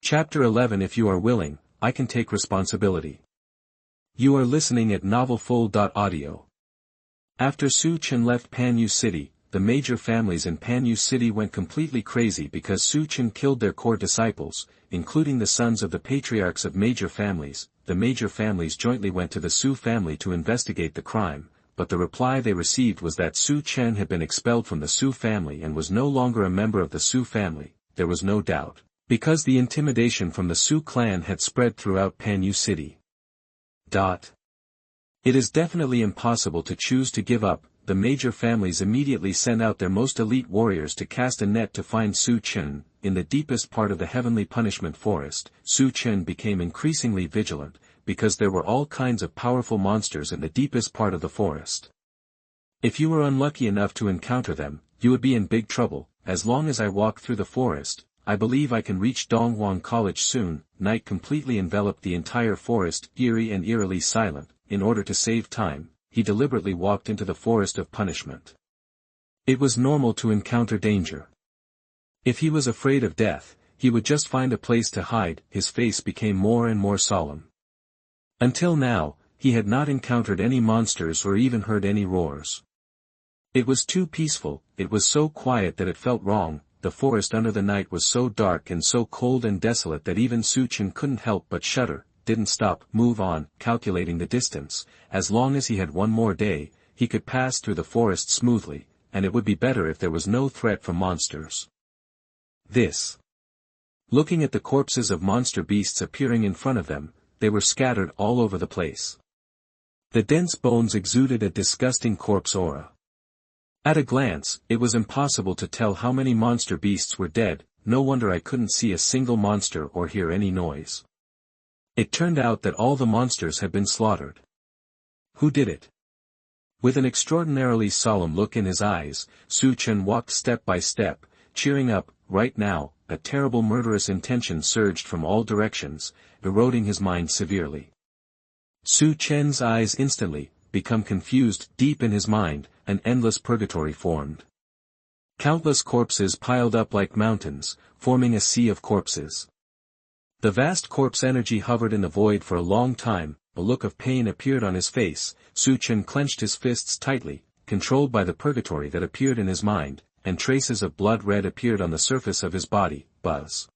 Chapter 11. If you are willing, I can take responsibility. You are listening at novelfull.audio. After Su Chen left Panyu City, the major families in Panyu City went completely crazy because Su Chen killed their core disciples, including the sons of the patriarchs of major families. The major families jointly went to the Su family to investigate the crime, but the reply they received was that Su Chen had been expelled from the Su family and was no longer a member of the Su family. There was no doubt, because the intimidation from the Su clan had spread throughout Panyu City. It is definitely impossible to choose to give up. The major families immediately sent out their most elite warriors to cast a net to find Su Chen. In the deepest part of the heavenly punishment forest, Su Chen became increasingly vigilant, because there were all kinds of powerful monsters in the deepest part of the forest. If you were unlucky enough to encounter them, you would be in big trouble. As long as I walk through the forest, I believe I can reach Donghuang College soon. Night completely enveloped the entire forest, eerie and eerily silent. In order to save time, he deliberately walked into the forest of punishment. It was normal to encounter danger. If he was afraid of death, he would just find a place to hide. His face became more and more solemn. Until now, he had not encountered any monsters or even heard any roars. It was too peaceful, it was so quiet that it felt wrong. The forest under the night was so dark and so cold and desolate that even Su Chen couldn't help but shudder. Didn't stop, move on, calculating the distance. As long as he had one more day, he could pass through the forest smoothly, and it would be better if there was no threat from monsters. Looking at the corpses of monster beasts appearing in front of them, they were scattered all over the place. The dense bones exuded a disgusting corpse aura. At a glance, it was impossible to tell how many monster beasts were dead. No wonder I couldn't see a single monster or hear any noise. It turned out that all the monsters had been slaughtered. Who did it? With an extraordinarily solemn look in his eyes, Su Chen walked step by step, cheering up. Right now, a terrible murderous intention surged from all directions, eroding his mind severely. Su Chen's eyes instantly become confused. Deep in his mind, an endless purgatory formed. Countless corpses piled up like mountains, forming a sea of corpses. The vast corpse energy hovered in the void for a long time. A look of pain appeared on his face. Su Chen clenched his fists tightly, controlled by the purgatory that appeared in his mind, and traces of blood red appeared on the surface of his body. Buzz.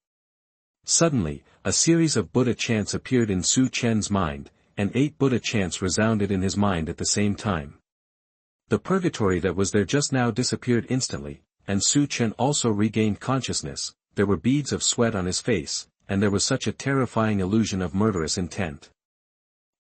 Suddenly, a series of Buddha chants appeared in Su Chen's mind, and 8 Buddha chants resounded in his mind at the same time. The purgatory that was there just now disappeared instantly, and Su Chen also regained consciousness. There were beads of sweat on his face, and there was such a terrifying illusion of murderous intent.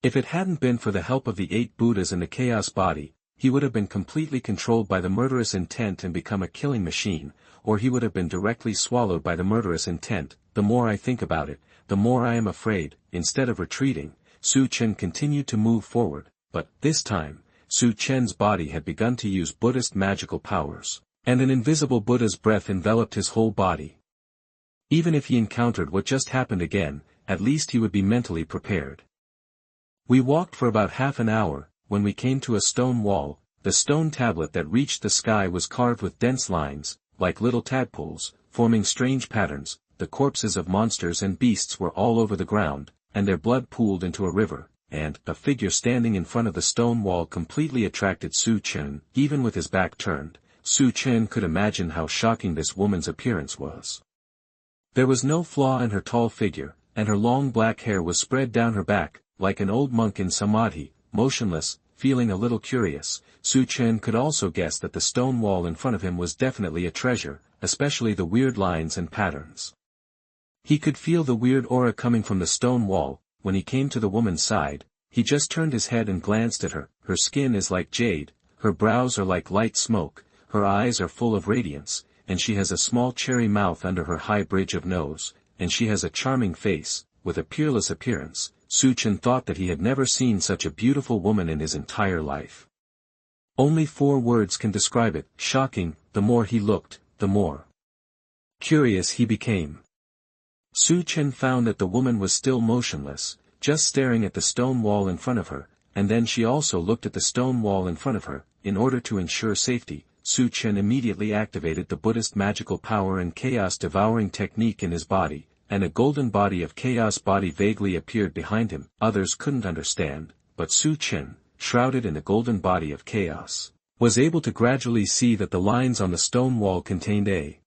If it hadn't been for the help of the 8 Buddhas in the chaos body, he would have been completely controlled by the murderous intent and become a killing machine, or he would have been directly swallowed by the murderous intent. The more I think about it, the more I am afraid. Instead of retreating, Su Chen continued to move forward, but, this time, Su Chen's body had begun to use Buddhist magical powers, and an invisible Buddha's breath enveloped his whole body. Even if he encountered what just happened again, at least he would be mentally prepared. We walked for about half an hour. When we came to a stone wall, the stone tablet that reached the sky was carved with dense lines, like little tadpoles, forming strange patterns. The corpses of monsters and beasts were all over the ground, and their blood pooled into a river, and a figure standing in front of the stone wall completely attracted Su Chen. Even with his back turned, Su Chen could imagine how shocking this woman's appearance was. There was no flaw in her tall figure, and her long black hair was spread down her back, like an old monk in samadhi, motionless. Feeling a little curious, Su Chen could also guess that the stone wall in front of him was definitely a treasure, especially the weird lines and patterns. He could feel the weird aura coming from the stone wall. When he came to the woman's side, he just turned his head and glanced at her. Her skin is like jade, her brows are like light smoke, her eyes are full of radiance, and she has a small cherry mouth under her high bridge of nose, and she has a charming face, with a peerless appearance. Su Chen thought that he had never seen such a beautiful woman in his entire life. Only 4 words can describe it: shocking. The more he looked, the more curious he became. Su Chen found that the woman was still motionless, just staring at the stone wall in front of her, and then she also looked at the stone wall in front of her. In order to ensure safety, Su Chen immediately activated the Buddhist magical power and chaos devouring technique in his body, and a golden body of chaos body vaguely appeared behind him. Others couldn't understand, but Su Chen, shrouded in the golden body of chaos, was able to gradually see that the lines on the stone wall contained a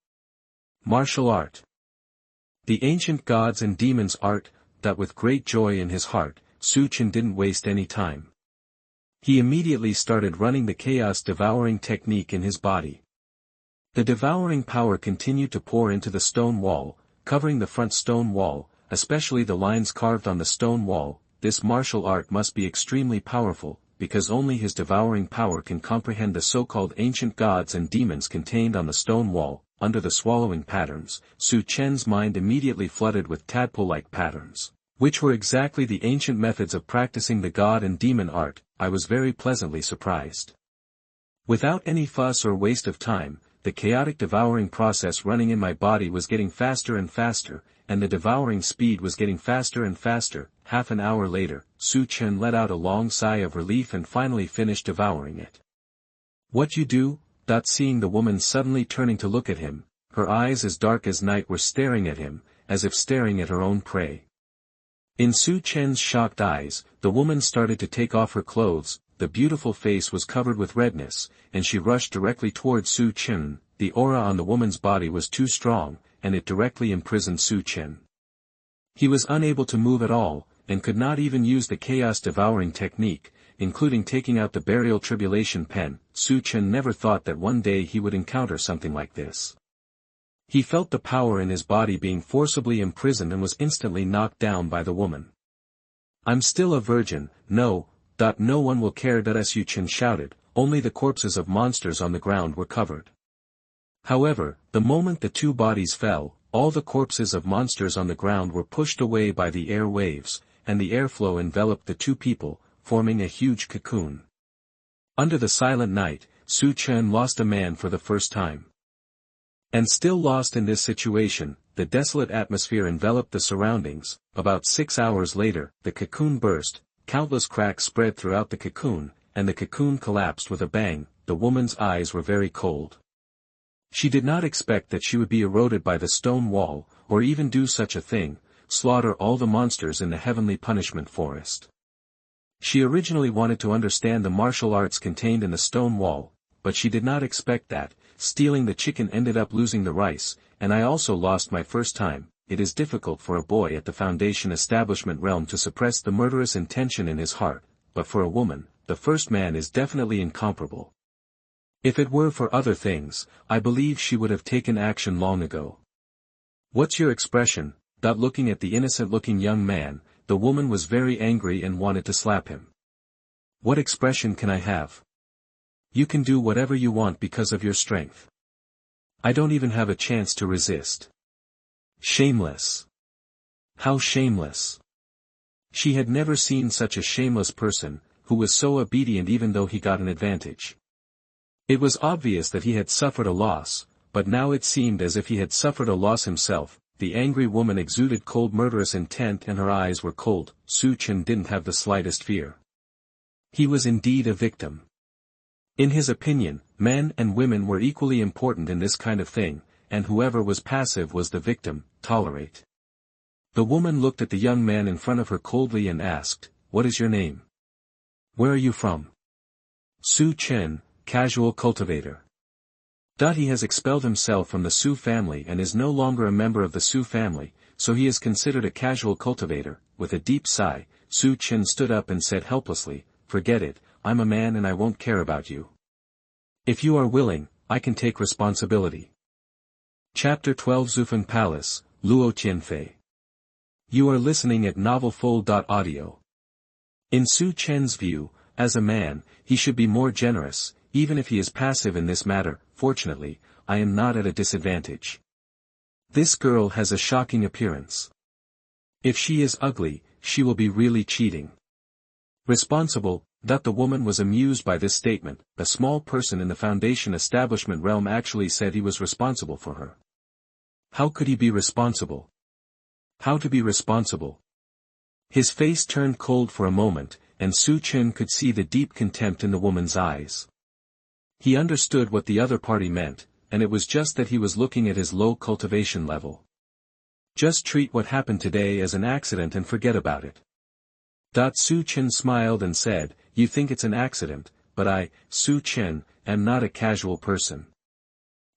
martial art. The ancient gods and demons art, that with great joy in his heart, Su Chen didn't waste any time. He immediately started running the Chaos Devouring technique in his body. The devouring power continued to pour into the stone wall, covering the front stone wall, especially the lines carved on the stone wall. This martial art must be extremely powerful, because only his devouring power can comprehend the so-called ancient gods and demons contained on the stone wall. Under the swallowing patterns, Su Chen's mind immediately flooded with tadpole-like patterns, which were exactly the ancient methods of practicing the god and demon art. I was very pleasantly surprised. Without any fuss or waste of time, the chaotic devouring process running in my body was getting faster and faster, and the devouring speed was getting faster and faster. Half an hour later, Su Chen let out a long sigh of relief and finally finished devouring it. "What you do?" Seeing the woman suddenly turning to look at him, her eyes as dark as night were staring at him, as if staring at her own prey. In Su Chen's shocked eyes, the woman started to take off her clothes. The beautiful face was covered with redness, and she rushed directly toward Su Chen. The aura on the woman's body was too strong, and it directly imprisoned Su Chen. He was unable to move at all, and could not even use the Chaos Devouring technique, including taking out the burial tribulation pen. Su Chen never thought that one day he would encounter something like this. He felt the power in his body being forcibly imprisoned and was instantly knocked down by the woman. "I'm still a virgin, no. No one will care." Su Chen shouted. Only the corpses of monsters on the ground were covered. However, the moment the two bodies fell, all the corpses of monsters on the ground were pushed away by the air waves, and the airflow enveloped the two people, forming a huge cocoon. Under the silent night, Su Chen lost a man for the first time. And still lost in this situation, the desolate atmosphere enveloped the surroundings. About 6 hours later, the cocoon burst, countless cracks spread throughout the cocoon, and the cocoon collapsed with a bang. The woman's eyes were very cold. She did not expect that she would be eroded by the stone wall, or even do such a thing, slaughter all the monsters in the heavenly punishment forest. She originally wanted to understand the martial arts contained in the stone wall, but she did not expect that. Stealing the chicken ended up losing the rice, and I also lost my first time. It is difficult for a boy at the Foundation establishment realm to suppress the murderous intention in his heart, but for a woman, the first man is definitely incomparable. If it were for other things, I believe she would have taken action long ago. "What's your expression?" Looking at the innocent-looking young man, the woman was very angry and wanted to slap him. "What expression can I have? You can do whatever you want because of your strength. I don't even have a chance to resist." Shameless. How shameless. She had never seen such a shameless person, who was so obedient even though he got an advantage. It was obvious that he had suffered a loss, but now it seemed as if he had suffered a loss himself. The angry woman exuded cold murderous intent and her eyes were cold. Su Chen didn't have the slightest fear. He was indeed a victim. In his opinion, men and women were equally important in this kind of thing, and whoever was passive was the victim. Tolerate. The woman looked at the young man in front of her coldly and asked, "What is your name? Where are you from?" "Su Chen, casual cultivator." He has expelled himself from the Su family and is no longer a member of the Su family, so he is considered a casual cultivator. With a deep sigh, Su Chen stood up and said helplessly, "Forget it, I'm a man and I won't care about you. If you are willing, I can take responsibility." Chapter 12 Zufeng Palace, Luo Tianfei. You are listening at novelfull.audio. In Su Chen's view, as a man, he should be more generous, even if he is passive in this matter. Fortunately, I am not at a disadvantage. This girl has a shocking appearance. If she is ugly, she will be really cheating. Responsible. The woman was amused by this statement. A small person in the Foundation establishment realm actually said he was responsible for her. How could he be responsible? How to be responsible? His face turned cold for a moment, and Su Chen could see the deep contempt in the woman's eyes. He understood what the other party meant, and it was just that he was looking at his low cultivation level. Just treat what happened today as an accident and forget about it. Su Chen smiled and said, "You think it's an accident, but I, Su Chen, am not a casual person.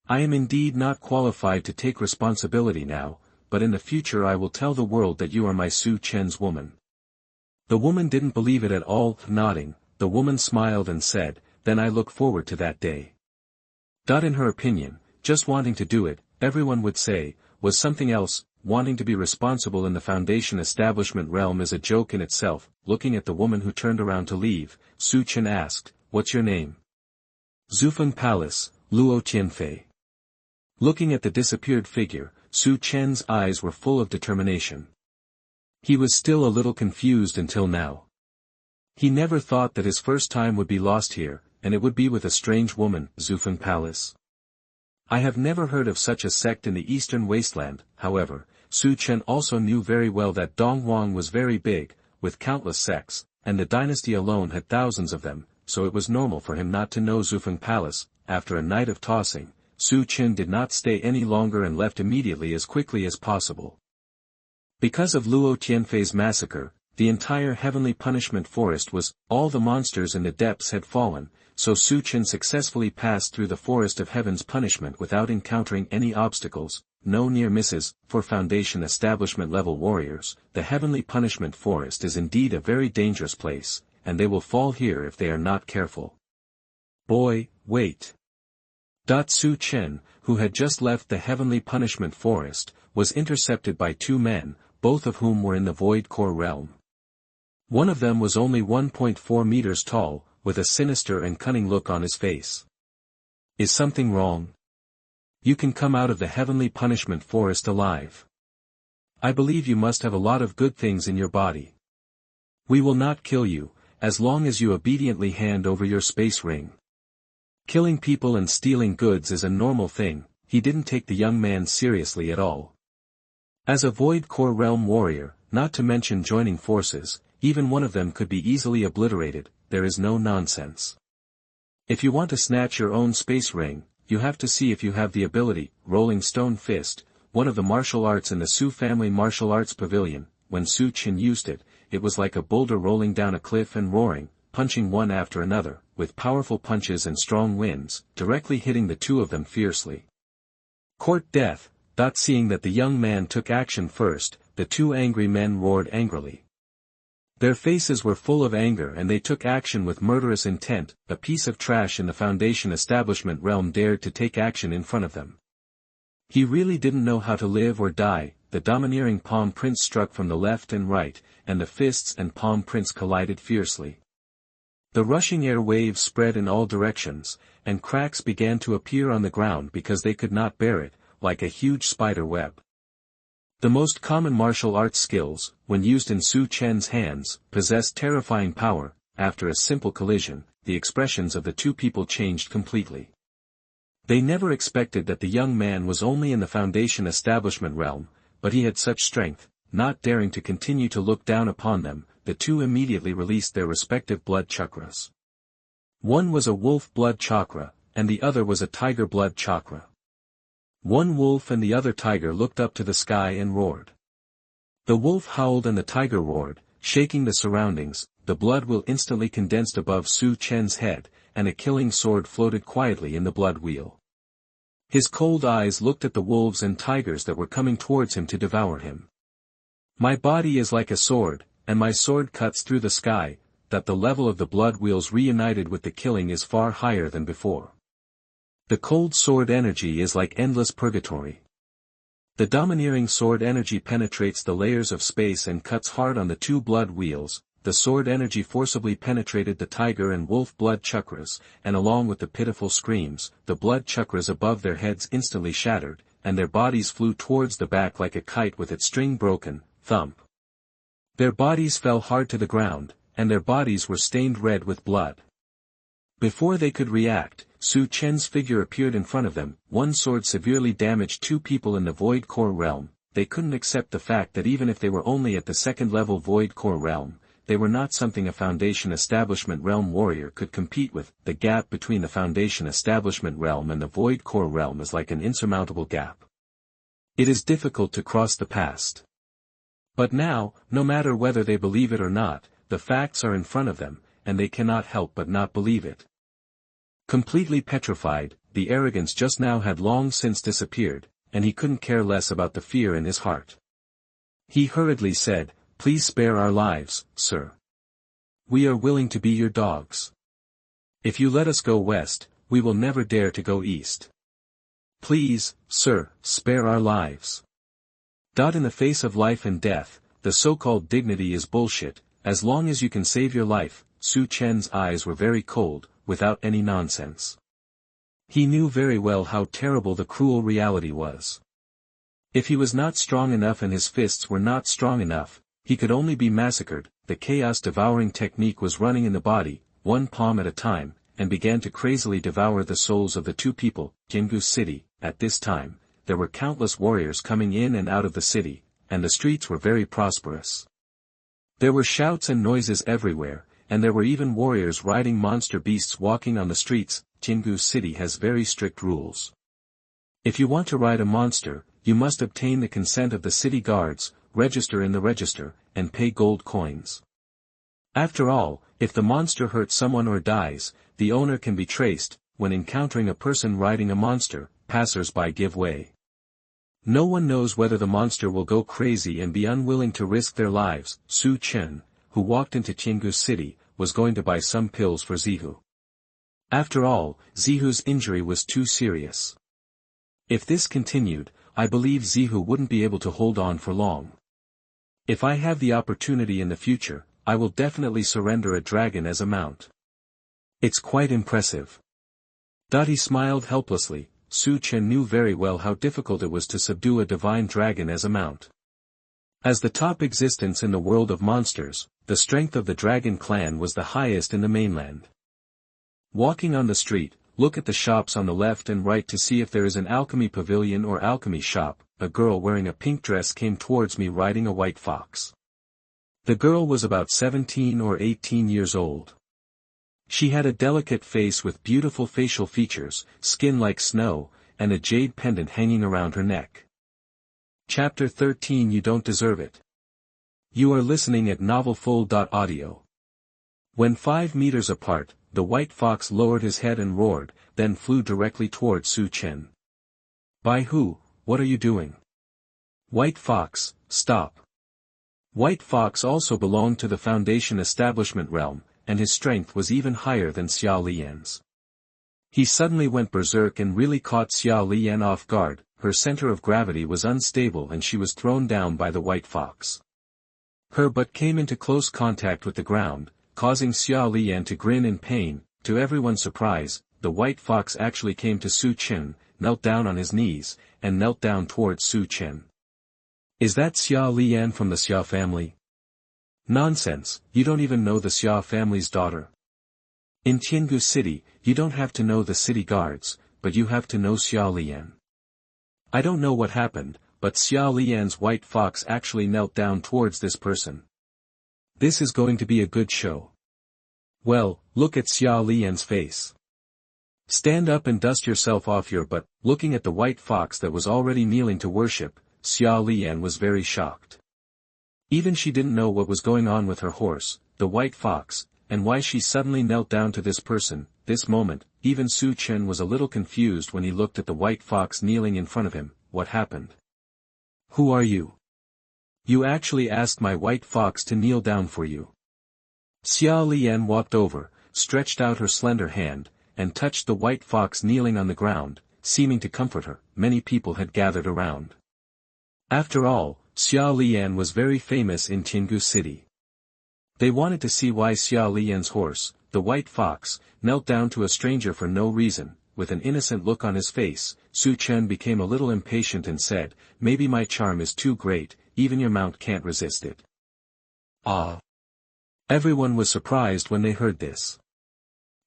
I am indeed not qualified to take responsibility now, but in the future I will tell the world that you are my Su Chen's woman." The woman didn't believe it at all, nodding. The woman smiled and said, "Then I look forward to that day." In her opinion, just wanting to do it, everyone would say, was something else. Wanting to be responsible in the Foundation establishment realm is a joke in itself. Looking at the woman who turned around to leave, Su Chen asked, "What's your name?" "Zufeng Palace, Luo Tianfei." Looking at the disappeared figure, Su Chen's eyes were full of determination. He was still a little confused until now. He never thought that his first time would be lost here, and it would be with a strange woman. Zufeng Palace. I have never heard of such a sect in the eastern wasteland. However, Su Chen also knew very well that Donghuang was very big, with countless sects, and the dynasty alone had thousands of them, so it was normal for him not to know Zufeng Palace. After a night of tossing, Su Chen did not stay any longer and left immediately as quickly as possible. Because of Luo Tianfei's massacre, the entire heavenly punishment forest was, all the monsters in the depths had fallen, so Su Chen successfully passed through the forest of heaven's punishment without encountering any obstacles, no near misses. For Foundation establishment level warriors, the heavenly punishment forest is indeed a very dangerous place, and they will fall here if they are not careful. "Boy, wait." Su Chen, who had just left the heavenly punishment forest, was intercepted by two men, both of whom were in the void core realm. One of them was only 1.4 meters tall, with a sinister and cunning look on his face. "Is something wrong? You can come out of the heavenly punishment forest alive. I believe you must have a lot of good things in your body. We will not kill you, as long as you obediently hand over your space ring." Killing people and stealing goods is a normal thing. He didn't take the young man seriously at all. As a void core realm warrior, not to mention joining forces, even one of them could be easily obliterated. There is no nonsense. If you want to snatch your own space ring, you have to see if you have the ability. Rolling Stone Fist, one of the martial arts in the Su family martial arts pavilion. When Su Chen used it, it was like a boulder rolling down a cliff and roaring, punching one after another, with powerful punches and strong winds, directly hitting the two of them fiercely. Court death. Seeing that the young man took action first, the two angry men roared angrily. Their faces were full of anger and they took action with murderous intent. A piece of trash in the Foundation establishment realm dared to take action in front of them. He really didn't know how to live or die. The domineering palm prints struck from the left and right, and the fists and palm prints collided fiercely. The rushing air waves spread in all directions, and cracks began to appear on the ground because they could not bear it, like a huge spider web. The most common martial arts skills, when used in Su Chen's hands, possessed terrifying power. After a simple collision, the expressions of the two people changed completely. They never expected that the young man was only in the Foundation establishment realm, but he had such strength. Not daring to continue to look down upon them, the two immediately released their respective blood chakras. One was a wolf blood chakra, and the other was a tiger blood chakra. One wolf and the other tiger looked up to the sky and roared. The wolf howled and the tiger roared, shaking the surroundings. The blood wheel instantly condensed above Su Chen's head, and a killing sword floated quietly in the blood wheel. His cold eyes looked at the wolves and tigers that were coming towards him to devour him. "My body is like a sword, and my sword cuts through the sky." That the level of the blood wheels reunited with the killing is far higher than before. The cold sword energy is like endless purgatory. The domineering sword energy penetrates the layers of space and cuts hard on the two blood wheels. The sword energy forcibly penetrated the tiger and wolf blood chakras, and along with the pitiful screams, the blood chakras above their heads instantly shattered, and their bodies flew towards the back like a kite with its string broken. Thump. Their bodies fell hard to the ground, and their bodies were stained red with blood. Before they could react, Su Chen's figure appeared in front of them. One sword severely damaged two people in the Void Core realm. They couldn't accept the fact that even if they were only at the second level Void Core realm, they were not something a Foundation establishment realm warrior could compete with. The gap between the Foundation establishment realm and the Void Core realm is like an insurmountable gap. It is difficult to cross the past. But now, no matter whether they believe it or not, the facts are in front of them, and they cannot help but not believe it. Completely petrified, the arrogance just now had long since disappeared, and he couldn't care less about the fear in his heart. He hurriedly said, "Please spare our lives, sir. We are willing to be your dogs. If you let us go west, we will never dare to go east. Please, sir, spare our lives." In the face of life and death, the so-called dignity is bullshit. As long as you can save your life. Su Chen's eyes were very cold, without any nonsense. He knew very well how terrible the cruel reality was. If he was not strong enough and his fists were not strong enough, he could only be massacred. The chaos devouring technique was running in the body, one palm at a time, and began to crazily devour the souls of the two people. Tianfei City. At this time, there were countless warriors coming in and out of the city, and the streets were very prosperous. There were shouts and noises everywhere, and there were even warriors riding monster beasts walking on the streets. Tianfei City has very strict rules. If you want to ride a monster, you must obtain the consent of the city guards, register in the register, and pay gold coins. After all, if the monster hurts someone or dies, the owner can be traced. When encountering a person riding a monster, passers-by give way. No one knows whether the monster will go crazy and be unwilling to risk their lives. Su Chen, who walked into Tianfei City, was going to buy some pills for Zihu. After all, Zihu's injury was too serious. If this continued, I believe Zihu wouldn't be able to hold on for long. If I have the opportunity in the future, I will definitely surrender a dragon as a mount. It's quite impressive. He smiled helplessly. Su Chen knew very well how difficult it was to subdue a divine dragon as a mount. As the top existence in the world of monsters, the strength of the dragon clan was the highest in the mainland. Walking on the street, look at the shops on the left and right to see if there is an alchemy pavilion or alchemy shop. A girl wearing a pink dress came towards me riding a white fox. The girl was about 17 or 18 years old. She had a delicate face with beautiful facial features, skin like snow, and a jade pendant hanging around her neck. Chapter 13. You don't deserve it. You are listening at novelfull.audio. When 5 meters apart, the white fox lowered his head and roared, then flew directly toward Su Chen. "By who, what are you doing?" "White fox, stop." White fox also belonged to the Foundation establishment realm, and his strength was even higher than Xiao Lian's. He suddenly went berserk and really caught Xiao Lian off guard. Her center of gravity was unstable and she was thrown down by the white fox. Her butt came into close contact with the ground, causing Xiao Lian to grin in pain. To everyone's surprise, the white fox actually came to Su Chen, knelt down on his knees, and knelt down towards Su Chen. "Is that Xiao Lian from the Xiao family?" "Nonsense, you don't even know the Xiao family's daughter. In Tianfei City, you don't have to know the city guards, but you have to know Xiao Lian. I don't know what happened, but Xiao Lian's white fox actually knelt down towards this person. This is going to be a good show. Well, look at Xiao Lian's face. Stand up and dust yourself off your butt." Looking at the white fox that was already kneeling to worship, Xiao Lian was very shocked. Even she didn't know what was going on with her horse, the white fox, and why she suddenly knelt down to this person. This moment, even Su Chen was a little confused when he looked at the white fox kneeling in front of him. What happened? "Who are you? You actually asked my white fox to kneel down for you." Xiao Lian walked over, stretched out her slender hand, and touched the white fox kneeling on the ground, seeming to comfort her. Many people had gathered around. After all, Xiao Lian was very famous in Tianfei City. They wanted to see why Xiao Lian's horse, the white fox, knelt down to a stranger for no reason. With an innocent look on his face, Su Chen became a little impatient and said, "Maybe my charm is too great, even your mount can't resist it." Ah! Everyone was surprised when they heard this.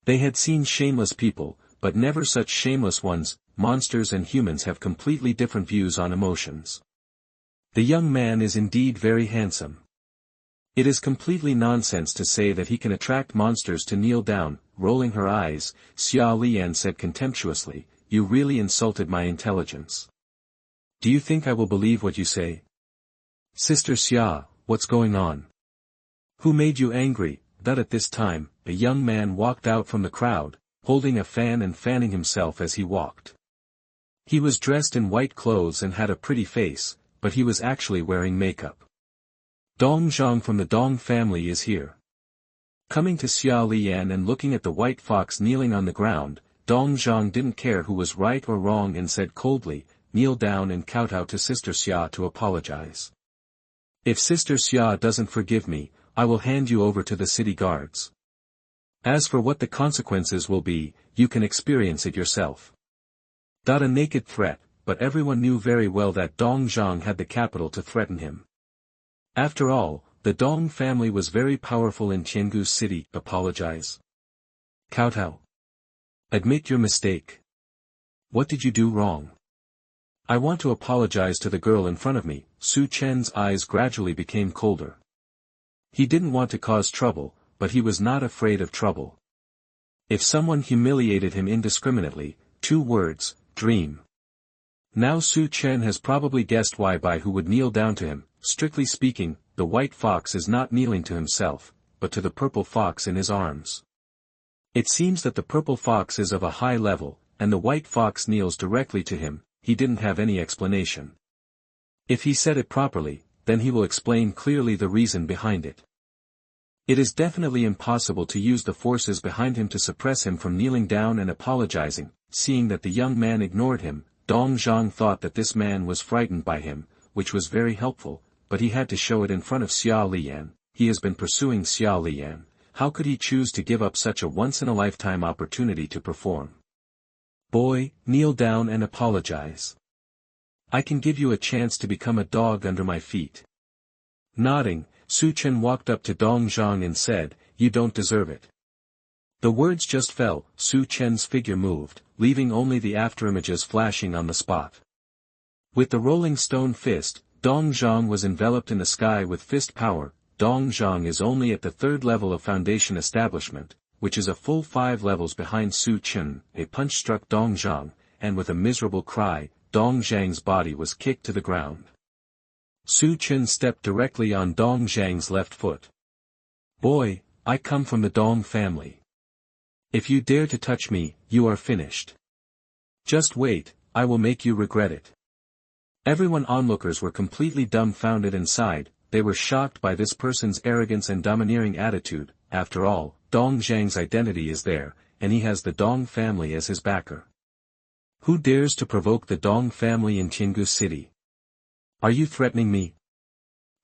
They had seen shameless people, but never such shameless ones. Monsters and humans have completely different views on emotions. The young man is indeed very handsome. It is completely nonsense to say that he can attract monsters to kneel down. Rolling her eyes, Xiao Lian said contemptuously, "You really insulted my intelligence. Do you think I will believe what you say? Sister Xia, what's going on? Who made you angry? That at this time, a young man walked out from the crowd, holding a fan and fanning himself as he walked. He was dressed in white clothes and had a pretty face, but he was actually wearing makeup. Dong Zhang from the Dong family is here. Coming to Xia Lian and looking at the white fox kneeling on the ground, Dong Zhang didn't care who was right or wrong and said coldly, kneel down and kowtow to Sister Xia to apologize. If Sister Xia doesn't forgive me, I will hand you over to the city guards. As for what the consequences will be, you can experience it yourself. A naked threat, but everyone knew very well that Dong Zhang had the capital to threaten him. After all, the Dong family was very powerful in Tiangu City. Apologize. Kowtow. Admit your mistake. What did you do wrong? I want to apologize to the girl in front of me. Su Chen's eyes gradually became colder. He didn't want to cause trouble, but he was not afraid of trouble. If someone humiliated him indiscriminately, 2 words, dream. Now Su Chen has probably guessed why by who would kneel down to him. Strictly speaking, the white fox is not kneeling to himself, but to the purple fox in his arms. It seems that the purple fox is of a high level, and the white fox kneels directly to him. He didn't have any explanation. If he said it properly, then he will explain clearly the reason behind it. It is definitely impossible to use the forces behind him to suppress him from kneeling down and apologizing. Seeing that the young man ignored him, Dong Zhang thought that this man was frightened by him, which was very helpful, but he had to show it in front of Xia Lian. He has been pursuing Xia Lian. How could he choose to give up such a once-in-a-lifetime opportunity to perform? Boy, kneel down and apologize. I can give you a chance to become a dog under my feet. Nodding, Su Chen walked up to Dong Zhang and said, you don't deserve it. The words just fell. Su Chen's figure moved, leaving only the afterimages flashing on the spot. With the rolling stone fist, Dong Zhang was enveloped in the sky with fist power. Dong Zhang is only at the 3rd level of foundation establishment, which is a full 5 levels behind Su Chen. A punch struck Dong Zhang, and with a miserable cry, Dong Zhang's body was kicked to the ground. Su Chen stepped directly on Dong Zhang's left foot. Boy, I come from the Dong family. If you dare to touch me, you are finished. Just wait, I will make you regret it. Everyone onlookers were completely dumbfounded inside. They were shocked by this person's arrogance and domineering attitude. After all, Dong Zhang's identity is there, and he has the Dong family as his backer. Who dares to provoke the Dong family in Tiangu City? Are you threatening me?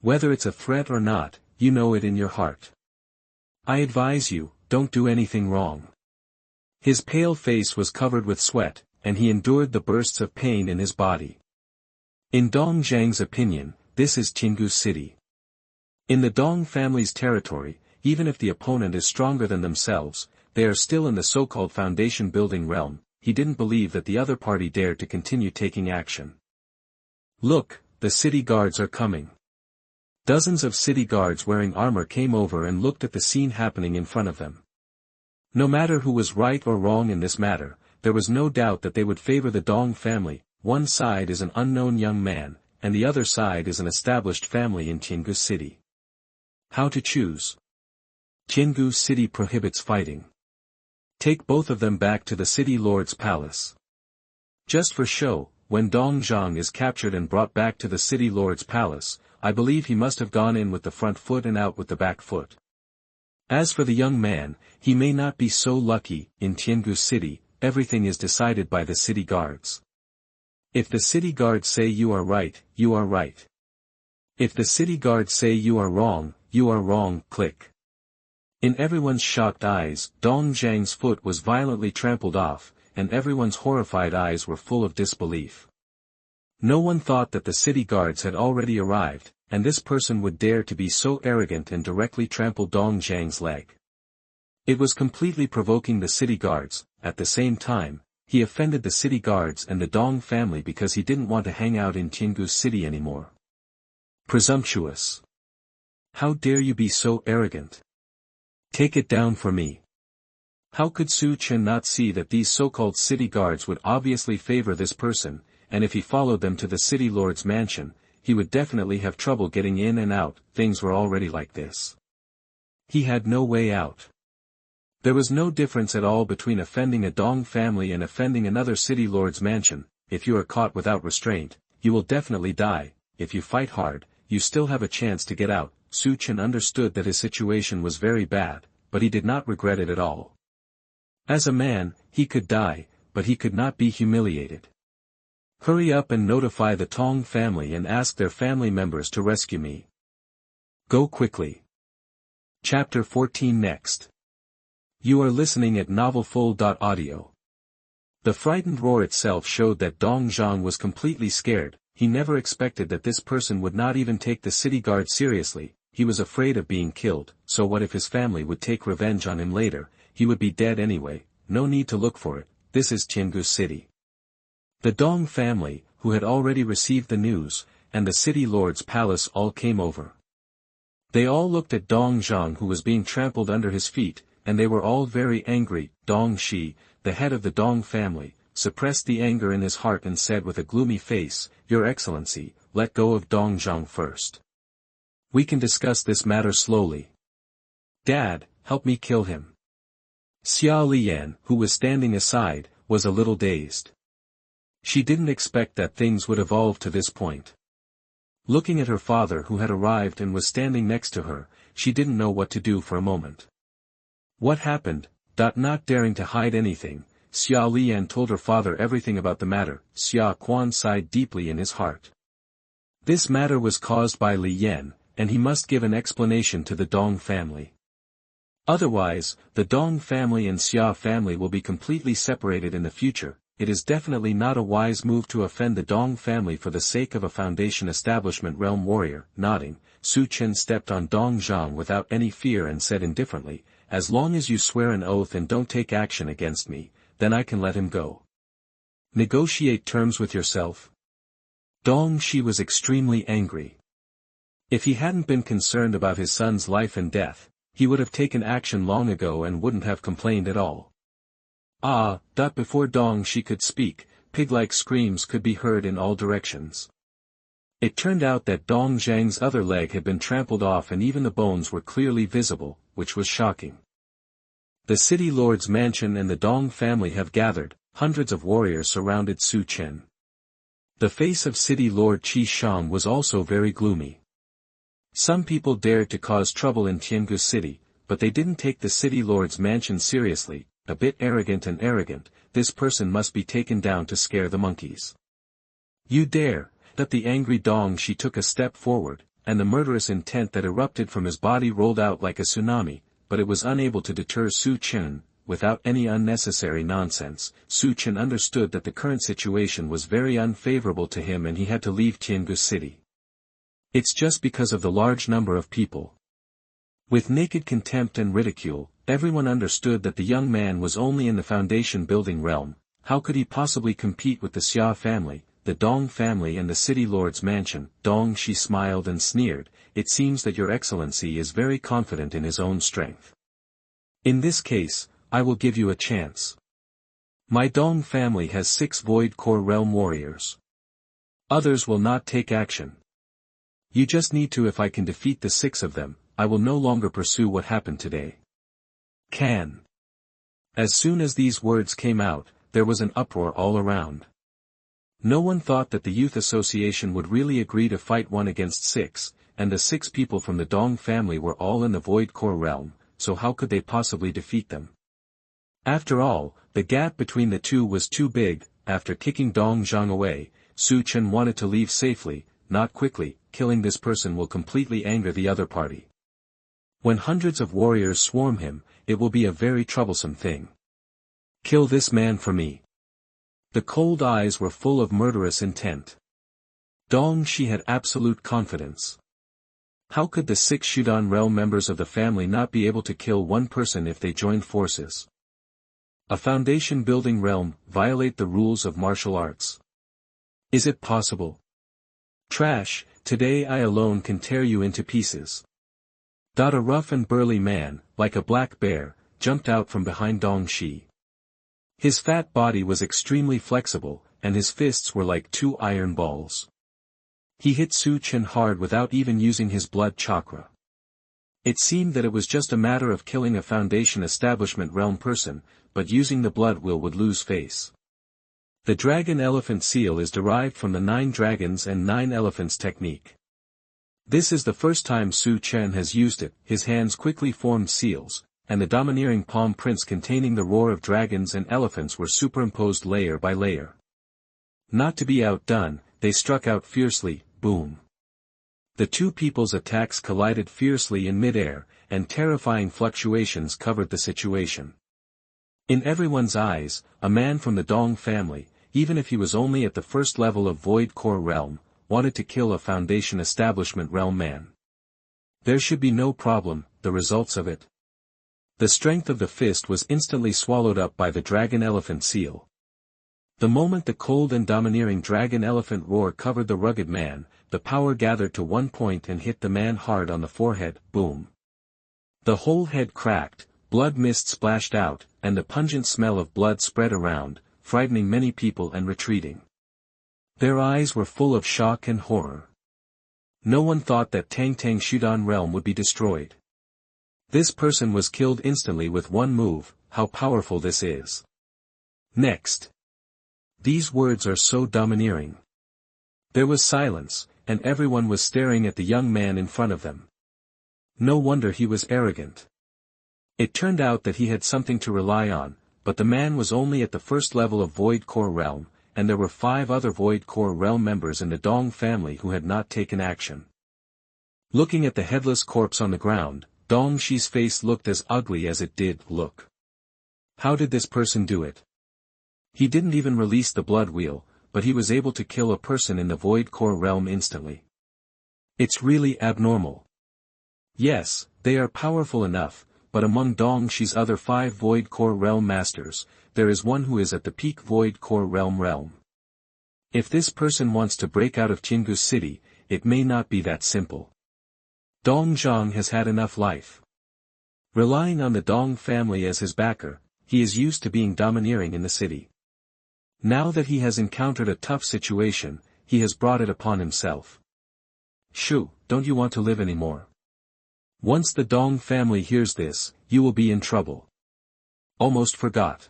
Whether it's a threat or not, you know it in your heart. I advise you, don't do anything wrong. His pale face was covered with sweat, and he endured the bursts of pain in his body. In Dong Zhang's opinion, this is Tiangu City. In the Dong family's territory, even if the opponent is stronger than themselves, they are still in the so-called foundation building realm. He didn't believe that the other party dared to continue taking action. Look, the city guards are coming. Dozens of city guards wearing armor came over and looked at the scene happening in front of them. No matter who was right or wrong in this matter, there was no doubt that they would favor the Dong family. One side is an unknown young man, and the other side is an established family in Tiangu City. How to choose? Tiangu City prohibits fighting. Take both of them back to the city lord's palace. Just for show, when Dong Zhang is captured and brought back to the city lord's palace, I believe he must have gone in with the front foot and out with the back foot. As for the young man, he may not be so lucky. In Tiangu City, everything is decided by the city guards. If the city guards say you are right, you are right. If the city guards say you are wrong, click. In everyone's shocked eyes, Dong Zhang's foot was violently trampled off, and everyone's horrified eyes were full of disbelief. No one thought that the city guards had already arrived, and this person would dare to be so arrogant and directly trample Dong Zhang's leg. It was completely provoking the city guards. At the same time, he offended the city guards and the Dong family because he didn't want to hang out in Tiangu City anymore. Presumptuous. How dare you be so arrogant? Take it down for me. How could Su Chen not see that these so-called city guards would obviously favor this person, and if he followed them to the city lord's mansion, he would definitely have trouble getting in and out. Things were already like this. He had no way out. There was no difference at all between offending a Dong family and offending another city lord's mansion. If you are caught without restraint, you will definitely die. If you fight hard, you still have a chance to get out. Su Chen understood that his situation was very bad, but he did not regret it at all. As a man, he could die, but he could not be humiliated. Hurry up and notify the Tong family and ask their family members to rescue me. Go quickly. Chapter 14 next. You are listening at novelfull.audio. The frightened roar itself showed that Dong Zhang was completely scared. He never expected that this person would not even take the city guard seriously. He was afraid of being killed, so what if his family would take revenge on him later? He would be dead anyway, no need to look for it. This is Tiangu City. The Dong family, who had already received the news, and the city lord's palace all came over. They all looked at Dong Zhang who was being trampled under his feet, and they were all very angry. Dong Shi, the head of the Dong family, suppressed the anger in his heart and said with a gloomy face, "Your Excellency, let go of Dong Zhang first. We can discuss this matter slowly. Dad, help me kill him." Xia Liyan, who was standing aside, was a little dazed. She didn't expect that things would evolve to this point. Looking at her father who had arrived and was standing next to her, she didn't know what to do for a moment. What happened? Not daring to hide anything, Xia Liyan told her father everything about the matter. Xia Quan sighed deeply in his heart. This matter was caused by Li Yan, and he must give an explanation to the Dong family. Otherwise, the Dong family and Xia family will be completely separated in the future. It is definitely not a wise move to offend the Dong family for the sake of a Foundation establishment realm warrior. Nodding, Su Chen stepped on Dong Zhang without any fear and said indifferently, "As long as you swear an oath and don't take action against me, then I can let him go. Negotiate terms with yourself." Dong Shi was extremely angry. If he hadn't been concerned about his son's life and death, he would have taken action long ago and wouldn't have complained at all. Before Dong Shi could speak, pig-like screams could be heard in all directions. It turned out that Dong Zhang's other leg had been trampled off and even the bones were clearly visible, which was shocking. The city lord's mansion and the Dong family have gathered. Hundreds of warriors surrounded Su Chen. The face of city lord Qi Shang was also very gloomy. Some people dared to cause trouble in Tiangu City, but they didn't take the city lord's mansion seriously. A bit arrogant, this person must be taken down to scare the monkeys. You dare! That the angry Dong Shi took a step forward, and the murderous intent that erupted from his body rolled out like a tsunami, but it was unable to deter Su Chen. Without any unnecessary nonsense, Su Chen understood that the current situation was very unfavorable to him and he had to leave Tiangu City. It's just because of the large number of people. With naked contempt and ridicule, everyone understood that the young man was only in the foundation building realm. How could he possibly compete with the Xia family, the Dong family and the city lord's mansion? Dong Shi smiled and sneered. It seems that your excellency is very confident in his own strength. In this case, I will give you a chance. My Dong family has 6 Void Core Realm warriors. Others will not take action. You just need to. If I can defeat the 6 of them, I will no longer pursue what happened today. Can. As soon as these words came out, there was an uproar all around. No one thought that the Youth Association would really agree to fight 1 against 6, and the 6 people from the Dong family were all in the Void Core Realm, so how could they possibly defeat them? After all, the gap between the two was too big. After kicking Dong Zhang away, Su Chen wanted to leave safely, not quickly. Killing this person will completely anger the other party. When hundreds of warriors swarm him, it will be a very troublesome thing. Kill this man for me. The cold eyes were full of murderous intent. Dong Shi had absolute confidence. How could the 6 Shudan realm members of the family not be able to kill one person if they joined forces? A foundation building realm, violate the rules of martial arts. Is it possible? Trash, today I alone can tear you into pieces. A rough and burly man, like a black bear, jumped out from behind Dong Shi. His fat body was extremely flexible, and his fists were like two iron balls. He hit Su Chen hard without even using his blood chakra. It seemed that it was just a matter of killing a Foundation Establishment realm person, but using the blood will would lose face. The Dragon Elephant Seal is derived from the 9 Dragons and 9 Elephants technique. This is the first time Su Chen has used it. His hands quickly formed seals, and the domineering palm prints containing the roar of dragons and elephants were superimposed layer by layer. Not to be outdone, they struck out fiercely, boom. The two people's attacks collided fiercely in mid-air, and terrifying fluctuations covered the situation. In everyone's eyes, a man from the Dong family, even if he was only at the first level of Void Core Realm, wanted to kill a Foundation Establishment Realm man. There should be no problem, the results of it. The strength of the fist was instantly swallowed up by the Dragon Elephant Seal. The moment the cold and domineering Dragon Elephant roar covered the rugged man, the power gathered to one point and hit the man hard on the forehead, boom. The whole head cracked, blood mist splashed out, and the pungent smell of blood spread around, frightening many people and retreating. Their eyes were full of shock and horror. No one thought that Tang Tang Shudan realm would be destroyed. This person was killed instantly with one move. How powerful this is. Next. These words are so domineering. There was silence, and everyone was staring at the young man in front of them. No wonder he was arrogant. It turned out that he had something to rely on, but the man was only at the first level of Void Core Realm, and there were 5 other Void Core Realm members in the Dong family who had not taken action. Looking at the headless corpse on the ground, Dong Shi's face looked as ugly as it did look. How did this person do it? He didn't even release the blood wheel, but he was able to kill a person in the Void Core Realm instantly. It's really abnormal. Yes, they are powerful enough, but among Dong Shi's other 5 Void Core Realm Masters, there is one who is at the peak Void Core Realm. If this person wants to break out of Qinggu City, it may not be that simple. Dong Zhang has had enough life. Relying on the Dong family as his backer, he is used to being domineering in the city. Now that he has encountered a tough situation, he has brought it upon himself. Shu, don't you want to live anymore? Once the Dong family hears this, you will be in trouble. Almost forgot.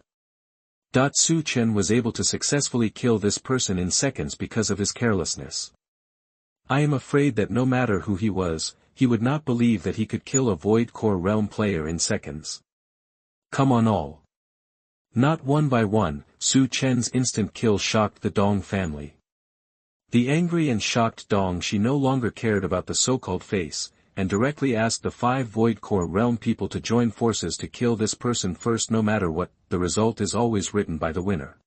Su Chen was able to successfully kill this person in seconds because of his carelessness. I am afraid that no matter who he was, he would not believe that he could kill a Void Core Realm player in seconds. Come on all. Not one by one, Su Chen's instant kill shocked the Dong family. The angry and shocked Dong Shi no longer cared about the so-called face, and directly asked the 5 Void Core Realm people to join forces to kill this person first. No matter what, the result is always written by the winner.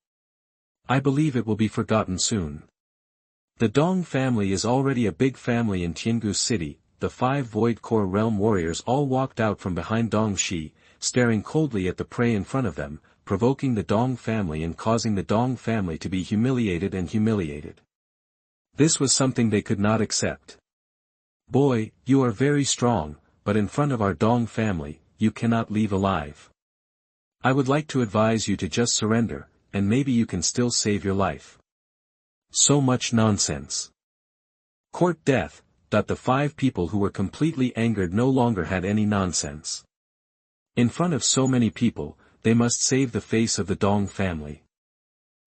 I believe it will be forgotten soon. The Dong family is already a big family in Qinggu City. The 5 Void Core Realm warriors all walked out from behind Dong Shi, staring coldly at the prey in front of them, provoking the Dong family and causing the Dong family to be humiliated and humiliated. This was something they could not accept. Boy, you are very strong, but in front of our Dong family, you cannot leave alive. I would like to advise you to just surrender, and maybe you can still save your life. So much nonsense. Court death. The 5 people who were completely angered no longer had any nonsense. In front of so many people, they must save the face of the Dong family.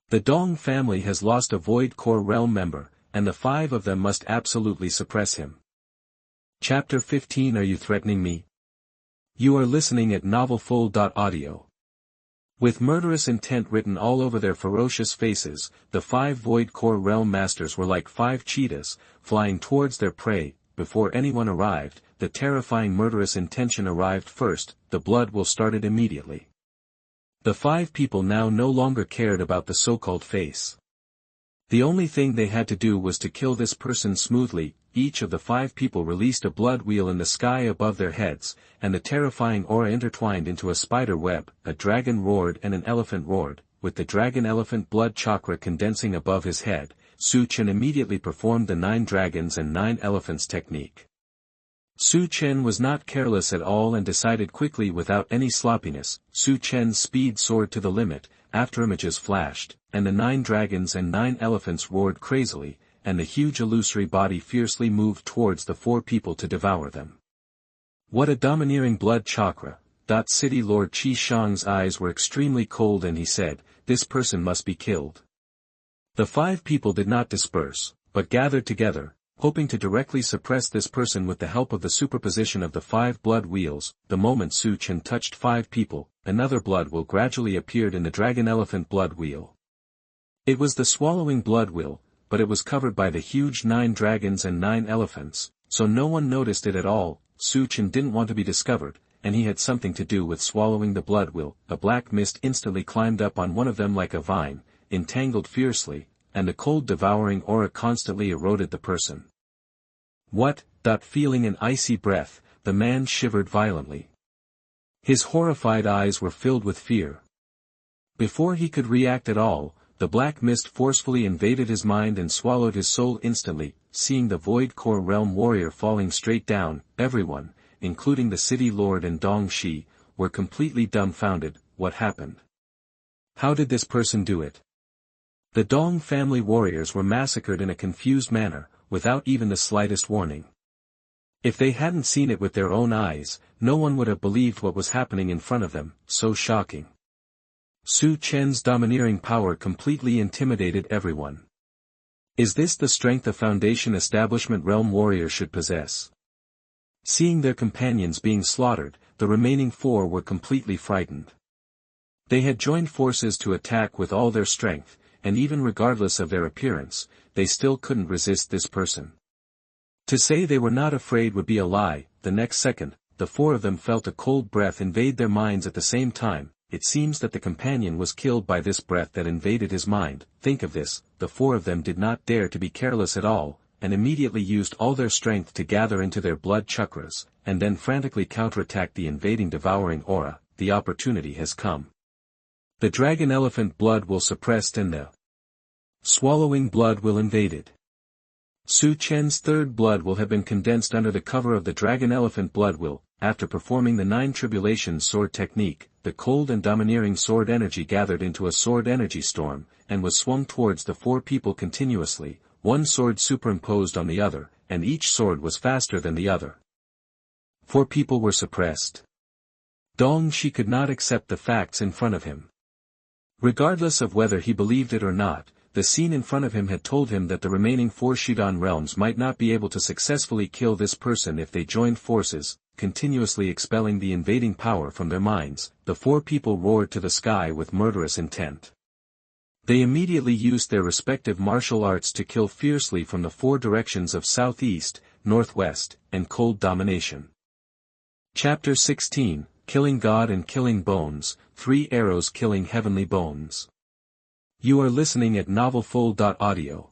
The Dong family has lost a Void Core Realm member, and the 5 of them must absolutely suppress him. Chapter 15. Are you threatening me? You are listening at novelfull.audio. With murderous intent written all over their ferocious faces, the 5 Void Core Realm Masters were like 5 cheetahs, flying towards their prey. Before anyone arrived, the terrifying murderous intention arrived first. The blood will started immediately. The 5 people now no longer cared about the so-called face. The only thing they had to do was to kill this person smoothly. Each of the 5 people released a blood wheel in the sky above their heads, and the terrifying aura intertwined into a spider web. A dragon roared and an elephant roared, with the dragon elephant blood chakra condensing above his head. Su Chen immediately performed the 9 dragons and 9 elephants technique. Su Chen was not careless at all and decided quickly without any sloppiness. Su Chen's speed soared to the limit. After images flashed, and the 9 dragons and 9 elephants roared crazily, and the huge illusory body fiercely moved towards the 4 people to devour them. What a domineering blood chakra! City Lord Qi Shang's eyes were extremely cold and he said, "This person must be killed." The 5 people did not disperse, but gathered together, hoping to directly suppress this person with the help of the superposition of the 5 blood wheels. The moment Su Chen touched 5 people, another blood wheel gradually appeared in the dragon-elephant blood wheel. It was the swallowing blood wheel, but it was covered by the huge 9 dragons and 9 elephants, so no one noticed it at all. Su Chen didn't want to be discovered, and he had something to do with swallowing the blood wheel. A black mist instantly climbed up on one of them like a vine, entangled fiercely, and the cold devouring aura constantly eroded the person. What? Feeling an icy breath, the man shivered violently. His horrified eyes were filled with fear. Before he could react at all, the black mist forcefully invaded his mind and swallowed his soul instantly. Seeing the Void Core Realm warrior falling straight down, everyone, including the city lord and Dong Shi, were completely dumbfounded. What happened? How did this person do it? The Dong family warriors were massacred in a confused manner, without even the slightest warning. If they hadn't seen it with their own eyes, no one would have believed what was happening in front of them. So shocking. Su Chen's domineering power completely intimidated everyone. Is this the strength a Foundation Establishment Realm warrior should possess? Seeing their companions being slaughtered, the remaining 4 were completely frightened. They had joined forces to attack with all their strength, and even regardless of their appearance, they still couldn't resist this person. To say they were not afraid would be a lie. The next second, the 4 of them felt a cold breath invade their minds at the same time. It seems that the companion was killed by this breath that invaded his mind. Think of this, the 4 of them did not dare to be careless at all, and immediately used all their strength to gather into their blood chakras, and then frantically counterattack the invading devouring aura. The opportunity has come. The dragon-elephant blood will suppressed and the swallowing blood will invaded. Su Chen's 3rd blood will have been condensed under the cover of the dragon-elephant blood will. After performing the 9 tribulations sword technique, the cold and domineering sword energy gathered into a sword energy storm, and was swung towards the 4 people continuously, one sword superimposed on the other, and each sword was faster than the other. 4 people were suppressed. Dong Shi could not accept the facts in front of him. Regardless of whether he believed it or not, the scene in front of him had told him that the remaining 4 Shidon realms might not be able to successfully kill this person if they joined forces. Continuously expelling the invading power from their minds, the 4 people roared to the sky with murderous intent. They immediately used their respective martial arts to kill fiercely from the 4 directions of southeast, northwest, and cold domination. Chapter 16, Killing God and Killing Bones, 3 Arrows Killing Heavenly Bones. You are listening at novelfull.audio.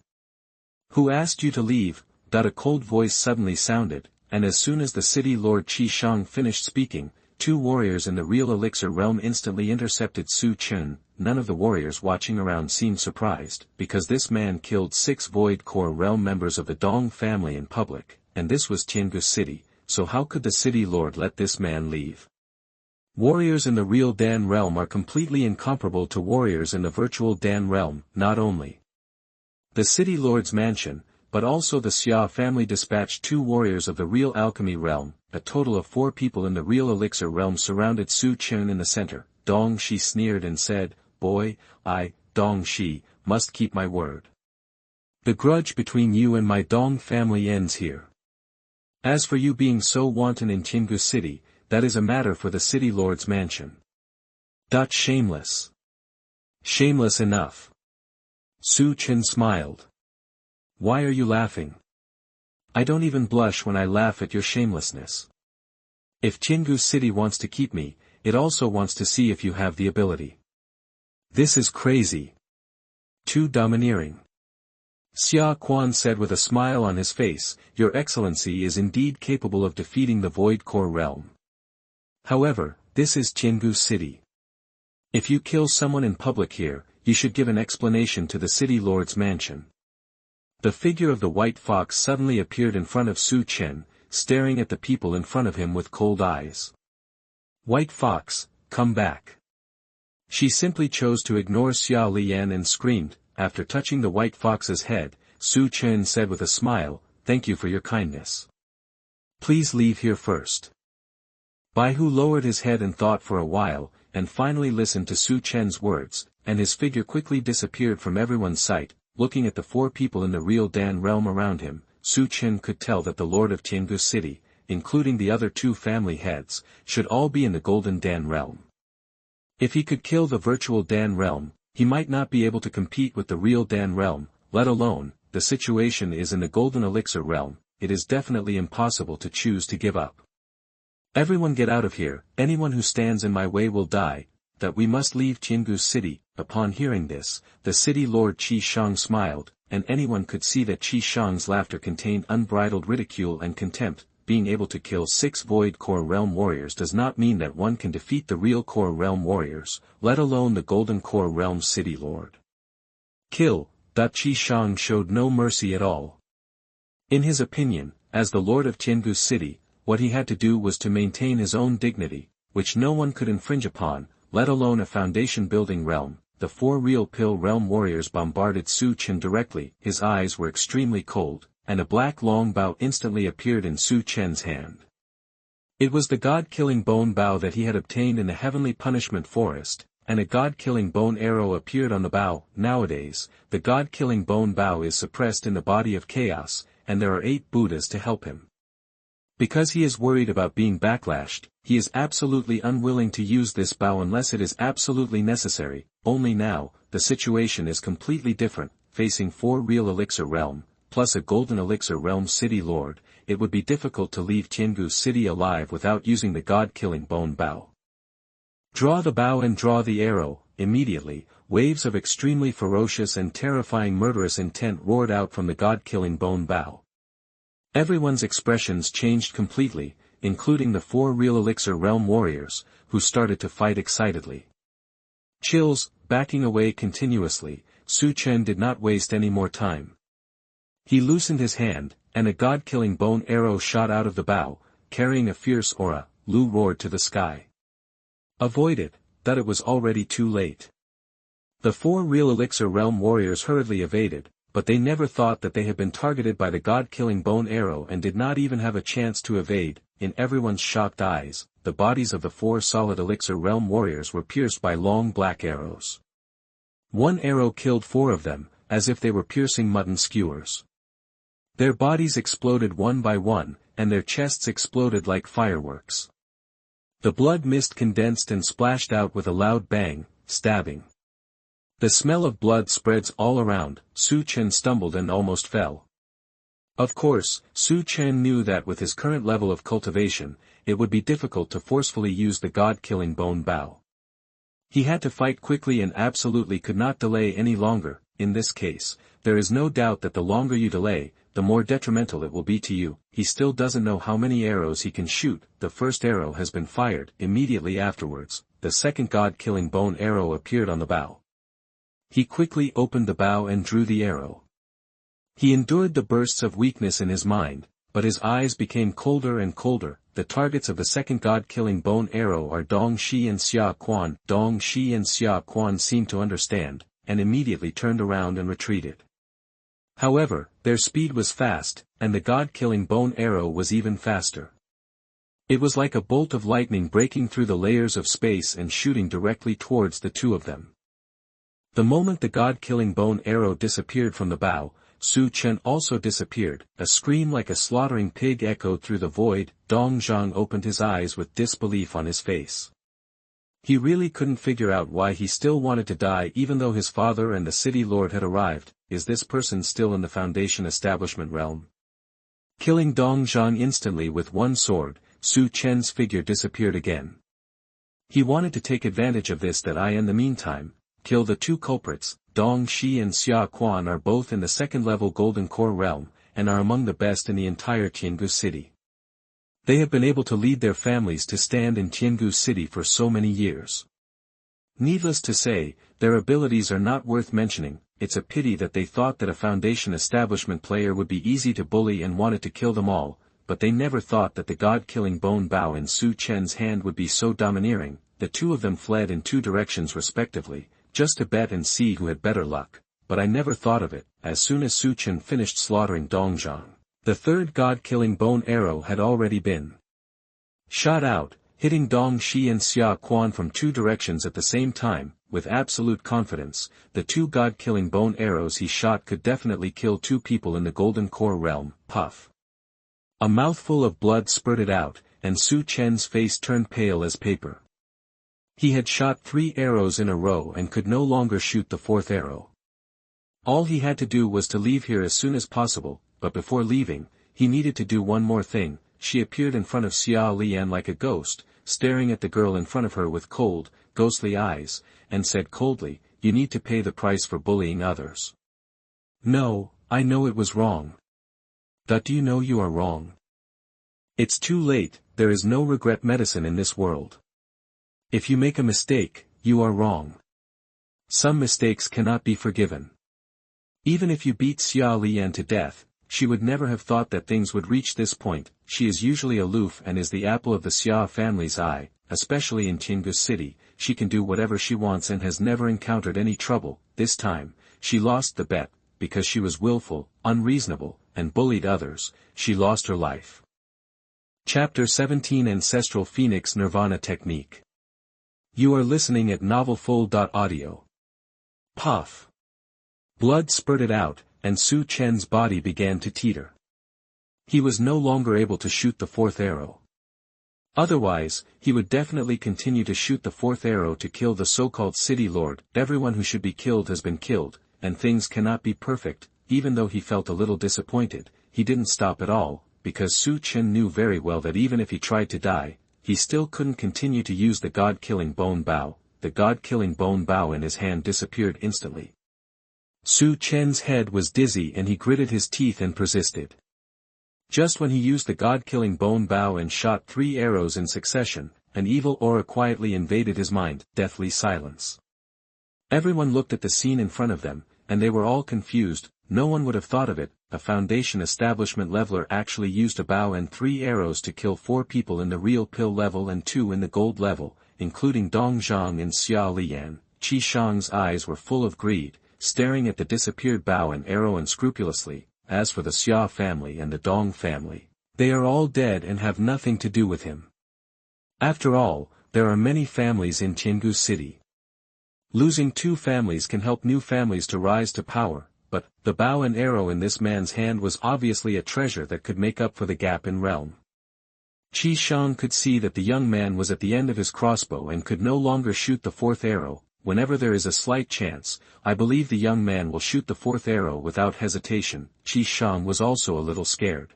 Who asked you to leave? A cold voice suddenly sounded, and as soon as the city lord Qi Shang finished speaking, 2 warriors in the real elixir realm instantly intercepted Su Chen. None of the warriors watching around seemed surprised, because this man killed 6 Void Core realm members of the Dong family in public, and this was Tiangu City, so how could the city lord let this man leave? Warriors in the real Dan realm are completely incomparable to warriors in the virtual Dan realm. Not only the city lord's mansion, but also the Xia family dispatched 2 warriors of the real alchemy realm. A total of 4 people in the real elixir realm surrounded Su Chen in the center. Dong Shi sneered and said, "Boy, I, Dong Shi, must keep my word. The grudge between you and my Dong family ends here. As for you being so wanton in Tiangu City, that is a matter for the city lord's mansion." Shameless. Shameless enough. Su Chen smiled. Why are you laughing? I don't even blush when I laugh at your shamelessness. If Tiangu City wants to keep me, it also wants to see if you have the ability. This is crazy. Too domineering. Xia Quan said with a smile on his face, Your Excellency is indeed capable of defeating the Void Core realm. However, this is Tiangu City. If you kill someone in public here, you should give an explanation to the city lord's mansion. The figure of the white fox suddenly appeared in front of Su Chen, staring at the people in front of him with cold eyes. White fox, come back. She simply chose to ignore Xiao Lian and screamed. After touching the white fox's head, Su Chen said with a smile, "Thank you for your kindness. Please leave here first." Baihu lowered his head and thought for a while, and finally listened to Su Chen's words, and his figure quickly disappeared from everyone's sight. Looking at the four people in the real Dan realm around him, Su Chen could tell that the Lord of Tiangu City, including the other two family heads, should all be in the Golden Dan realm. If he could kill the virtual Dan realm, he might not be able to compete with the real Dan realm, let alone, the situation is in the Golden Elixir realm, it is definitely impossible to choose to give up. "Everyone get out of here, anyone who stands in my way will die," that we must leave Tiangu City. Upon hearing this, the city lord Qi Shang smiled, and anyone could see that Qi Shang's laughter contained unbridled ridicule and contempt. Being able to kill 6 Void Core Realm warriors does not mean that one can defeat the real Core Realm warriors, let alone the Golden Core Realm city lord. Kill. Qi Shang showed no mercy at all. In his opinion, as the lord of Tiangu City, what he had to do was to maintain his own dignity, which no one could infringe upon, let alone a foundation-building realm. The 4 real Pill Realm warriors bombarded Su Chen directly. His eyes were extremely cold, and a black long bow instantly appeared in Su Chen's hand. It was the god-killing bone bow that he had obtained in the heavenly punishment forest, and a god-killing bone arrow appeared on the bow. Nowadays, the god-killing bone bow is suppressed in the body of chaos, and there are 8 Buddhas to help him. Because he is worried about being backlashed, he is absolutely unwilling to use this bow unless it is absolutely necessary. Only now, the situation is completely different. Facing 4 real Elixir Realm, plus a Golden Elixir Realm city lord, it would be difficult to leave Tiangu City alive without using the god-killing bone bow. Draw the bow and draw the arrow. Immediately, waves of extremely ferocious and terrifying murderous intent roared out from the god-killing bone bow. Everyone's expressions changed completely, including the 4 real Elixir Realm warriors, who started to fight excitedly. Chills, backing away continuously, Su Chen did not waste any more time. He loosened his hand, and a god-killing bone arrow shot out of the bow, carrying a fierce aura. Lu roared to the sky. "Avoid it," that it was already too late. The 4 real Elixir Realm warriors hurriedly evaded, but they never thought that they had been targeted by the god-killing bone arrow and did not even have a chance to evade. In everyone's shocked eyes, the bodies of the 4 solid Elixir Realm warriors were pierced by long black arrows. One arrow killed 4 of them, as if they were piercing mutton skewers. Their bodies exploded one by one, and their chests exploded like fireworks. The blood mist condensed and splashed out with a loud bang, stabbing. The smell of blood spreads all around. Su Chen stumbled and almost fell. Of course, Su Chen knew that with his current level of cultivation, it would be difficult to forcefully use the god-killing bone bow. He had to fight quickly and absolutely could not delay any longer. In this case, there is no doubt that the longer you delay, the more detrimental it will be to you. He still doesn't know how many arrows he can shoot. The first arrow has been fired. Immediately afterwards, the second god-killing bone arrow appeared on the bow. He quickly opened the bow and drew the arrow. He endured the bursts of weakness in his mind, but his eyes became colder and colder. The targets of the second god-killing bone arrow are Dong Shi and Xia Quan. Dong Shi and Xia Quan seemed to understand, and immediately turned around and retreated. However, their speed was fast, and the god-killing bone arrow was even faster. It was like a bolt of lightning breaking through the layers of space and shooting directly towards the 2 of them. The moment the god-killing bone arrow disappeared from the bow, Su Chen also disappeared. A scream like a slaughtering pig echoed through the void. Dong Zhang opened his eyes with disbelief on his face. He really couldn't figure out why he still wanted to die even though his father and the city lord had arrived. Is this person still in the Foundation Establishment realm? Killing Dong Zhang instantly with one sword, Su Chen's figure disappeared again. He wanted to take advantage of this in the meantime, kill the 2 culprits. Dong Shi and Xia Quan are both in the 2nd level Golden Core realm, and are among the best in the entire Tiangu City. They have been able to lead their families to stand in Tiangu City for so many years. Needless to say, their abilities are not worth mentioning. It's a pity that they thought that a Foundation Establishment player would be easy to bully and wanted to kill them all, but they never thought that the god-killing bone bow in Su Chen's hand would be so domineering. the two of them fled in two directions respectively, just to bet and see who had better luck, but I never thought of it. As soon as Su Chen finished slaughtering Dongzhang, the third god-killing bone arrow had already been shot out, hitting Dong Shi and Xia Quan from two directions at the same time. With absolute confidence, the two god-killing bone arrows he shot could definitely kill two people in the Golden Core realm. Puff. A mouthful of blood spurted out, and Su Chen's face turned pale as paper. He had shot 3 arrows in a row and could no longer shoot the 4th arrow. All he had to do was to leave here as soon as possible, but before leaving, he needed to do one more thing. She appeared in front of Xia Lian like a ghost, staring at the girl in front of her with cold, ghostly eyes, and said coldly, "You need to pay the price for bullying others." "No, I know it was wrong." "Do you know you are wrong?" "It's too late, there is no regret medicine in this world. If you make a mistake, you are wrong. Some mistakes cannot be forgiven. Even if you beat Xia Lian to death, she would never have thought that things would reach this point. She is usually aloof and is the apple of the Xia family's eye, especially in Tiangu City. She can do whatever she wants and has never encountered any trouble. This time, she lost the bet, because she was willful, unreasonable, and bullied others. She lost her life. Chapter 17 Ancestral Phoenix Nirvana Technique. You are listening at novelfull.audio. Puff. Blood spurted out, and Su Chen's body began to teeter. He was no longer able to shoot the 4th arrow. Otherwise, he would definitely continue to shoot the 4th arrow to kill the so-called city lord. Everyone who should be killed has been killed, and things cannot be perfect. Even though he felt a little disappointed, he didn't stop at all, because Su Chen knew very well that even if he tried to die, he still couldn't continue to use the god-killing bone bow. The god-killing bone bow in his hand disappeared instantly. Su Chen's head was dizzy and he gritted his teeth and persisted. Just when he used the god-killing bone bow and shot 3 arrows in succession, an evil aura quietly invaded his mind. Deathly silence. Everyone looked at the scene in front of them, and they were all confused. No one would have thought of it. A Foundation establishment leveler actually used a bow and 3 arrows to kill 4 people in the real pill level and 2 in the gold level, including Dong Zhang and Xia Lian. Qi Shang's eyes were full of greed, staring at the disappeared bow and arrow unscrupulously. As for the Xia family and the Dong family, they are all dead and have nothing to do with him. After all, there are many families in Tiangu City. Losing 2 families can help new families to rise to power, but the bow and arrow in this man's hand was obviously a treasure that could make up for the gap in realm. Qi Shang could see that the young man was at the end of his crossbow and could no longer shoot the 4th arrow. Whenever there is a slight chance, I believe the young man will shoot the 4th arrow without hesitation. Qi Shang was also a little scared.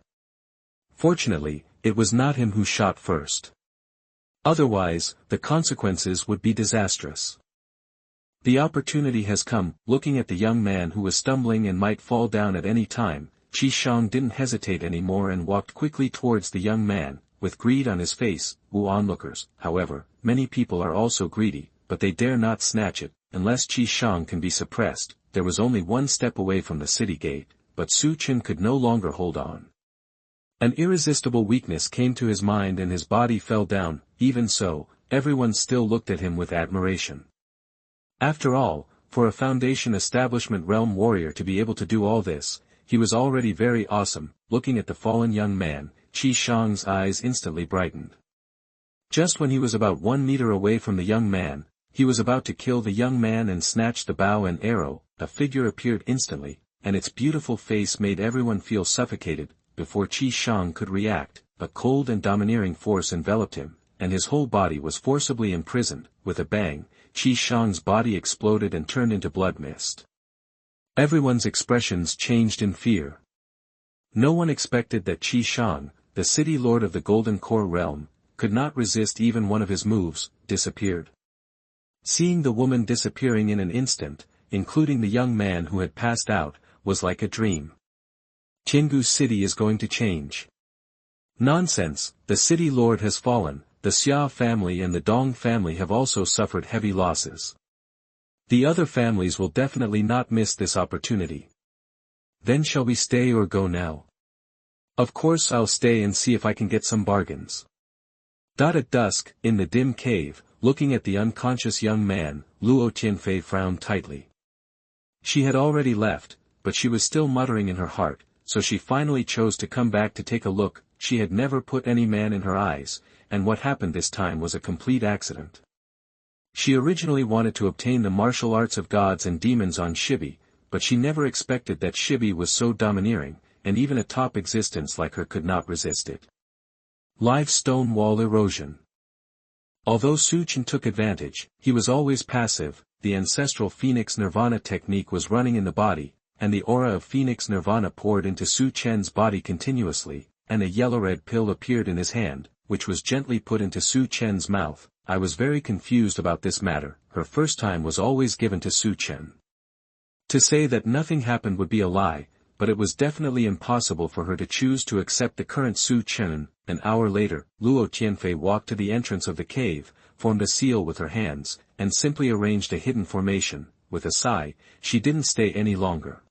Fortunately, it was not him who shot first. Otherwise, the consequences would be disastrous. The opportunity has come. Looking at the young man who was stumbling and might fall down at any time, Qi Shang didn't hesitate anymore and walked quickly towards the young man, with greed on his face. Onlookers, however, many people are also greedy, but they dare not snatch it, unless Qi Shang can be suppressed. There was only 1 step away from the city gate, but Su Chen could no longer hold on. An irresistible weakness came to his mind and his body fell down. Even so, everyone still looked at him with admiration. After all, for a Foundation establishment realm warrior to be able to do all this, he was already very awesome. Looking at the fallen young man, Qi Shang's eyes instantly brightened. Just when he was about 1 meter away from the young man, he was about to kill the young man and snatch the bow and arrow. A figure appeared instantly, and its beautiful face made everyone feel suffocated. Before Qi Shang could react, a cold and domineering force enveloped him, and his whole body was forcibly imprisoned. With a bang, Qi Shang's body exploded and turned into blood mist. Everyone's expressions changed in fear. No one expected that Qi Shang, the city lord of the Golden Core realm, could not resist even one of his moves. Disappeared. Seeing the woman disappearing in an instant, including the young man who had passed out, was like a dream. Tiangu City is going to change. Nonsense, the city lord has fallen. The Xia family and the Dong family have also suffered heavy losses. The other families will definitely not miss this opportunity. Then shall we stay or go now? Of course I'll stay and see if I can get some bargains. At dusk, in the dim cave, looking at the unconscious young man, Luo Tianfei frowned tightly. She had already left, but she was still muttering in her heart, so she finally chose to come back to take a look. She had never put any man in her eyes, and what happened this time was a complete accident. She originally wanted to obtain the martial arts of gods and demons on Shibi, but she never expected that Shibi was so domineering, and even a top existence like her could not resist it. Live stone wall erosion. Although Su Chen took advantage, he was always passive. The ancestral Phoenix Nirvana technique was running in the body, and the aura of Phoenix Nirvana poured into Su Chen's body continuously, and a yellow-red pill appeared in his hand, which was gently put into Su Chen's mouth. I was very confused about this matter. Her first time was always given to Su Chen. To say that nothing happened would be a lie, but it was definitely impossible for her to choose to accept the current Su Chen. An hour later, Luo Tianfei walked to the entrance of the cave, formed a seal with her hands, and simply arranged a hidden formation. With a sigh, she didn't stay any longer.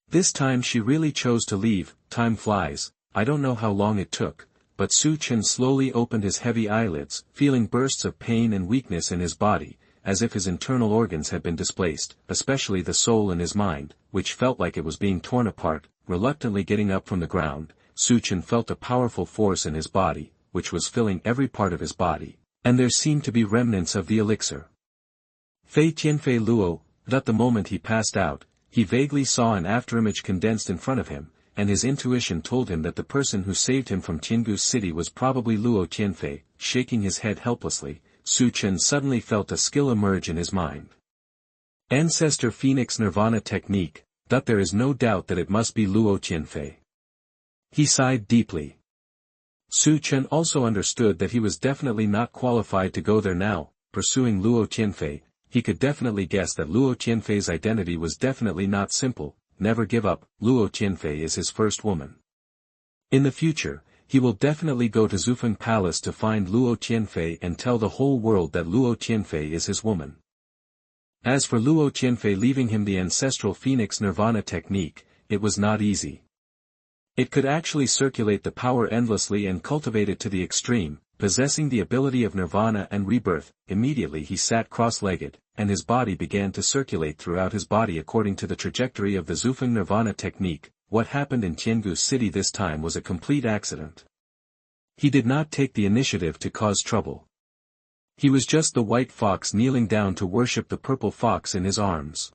This time she really chose to leave. Time flies. I don't know how long it took, but Su Chen slowly opened his heavy eyelids, feeling bursts of pain and weakness in his body, as if his internal organs had been displaced, especially the soul in his mind, which felt like it was being torn apart. Reluctantly getting up from the ground, Su Chen felt a powerful force in his body, which was filling every part of his body, and there seemed to be remnants of the elixir. Fei Tianfei Luo. At the moment he passed out, he vaguely saw an afterimage condensed in front of him, and his intuition told him that the person who saved him from Tiangu City was probably Luo Tianfei. Shaking his head helplessly, Su Chen suddenly felt a skill emerge in his mind. Ancestor Phoenix Nirvana technique. There is no doubt that it must be Luo Tianfei. He sighed deeply. Su Chen also understood that he was definitely not qualified to go there now. Pursuing Luo Tianfei, he could definitely guess that Luo Tianfei's identity was definitely not simple. Never give up. Luo Tianfei is his first woman. In the future, he will definitely go to Zufeng Palace to find Luo Tianfei and tell the whole world that Luo Tianfei is his woman. As for Luo Tianfei leaving him the ancestral Phoenix Nirvana technique, it was not easy. It could actually circulate the power endlessly and cultivate it to the extreme, possessing the ability of Nirvana and rebirth. Immediately he sat cross-legged, and his body began to circulate throughout his body according to the trajectory of the Zufeng Nirvana technique. What happened in Tiangu City this time was a complete accident. He did not take the initiative to cause trouble. He was just the white fox kneeling down to worship the purple fox in his arms.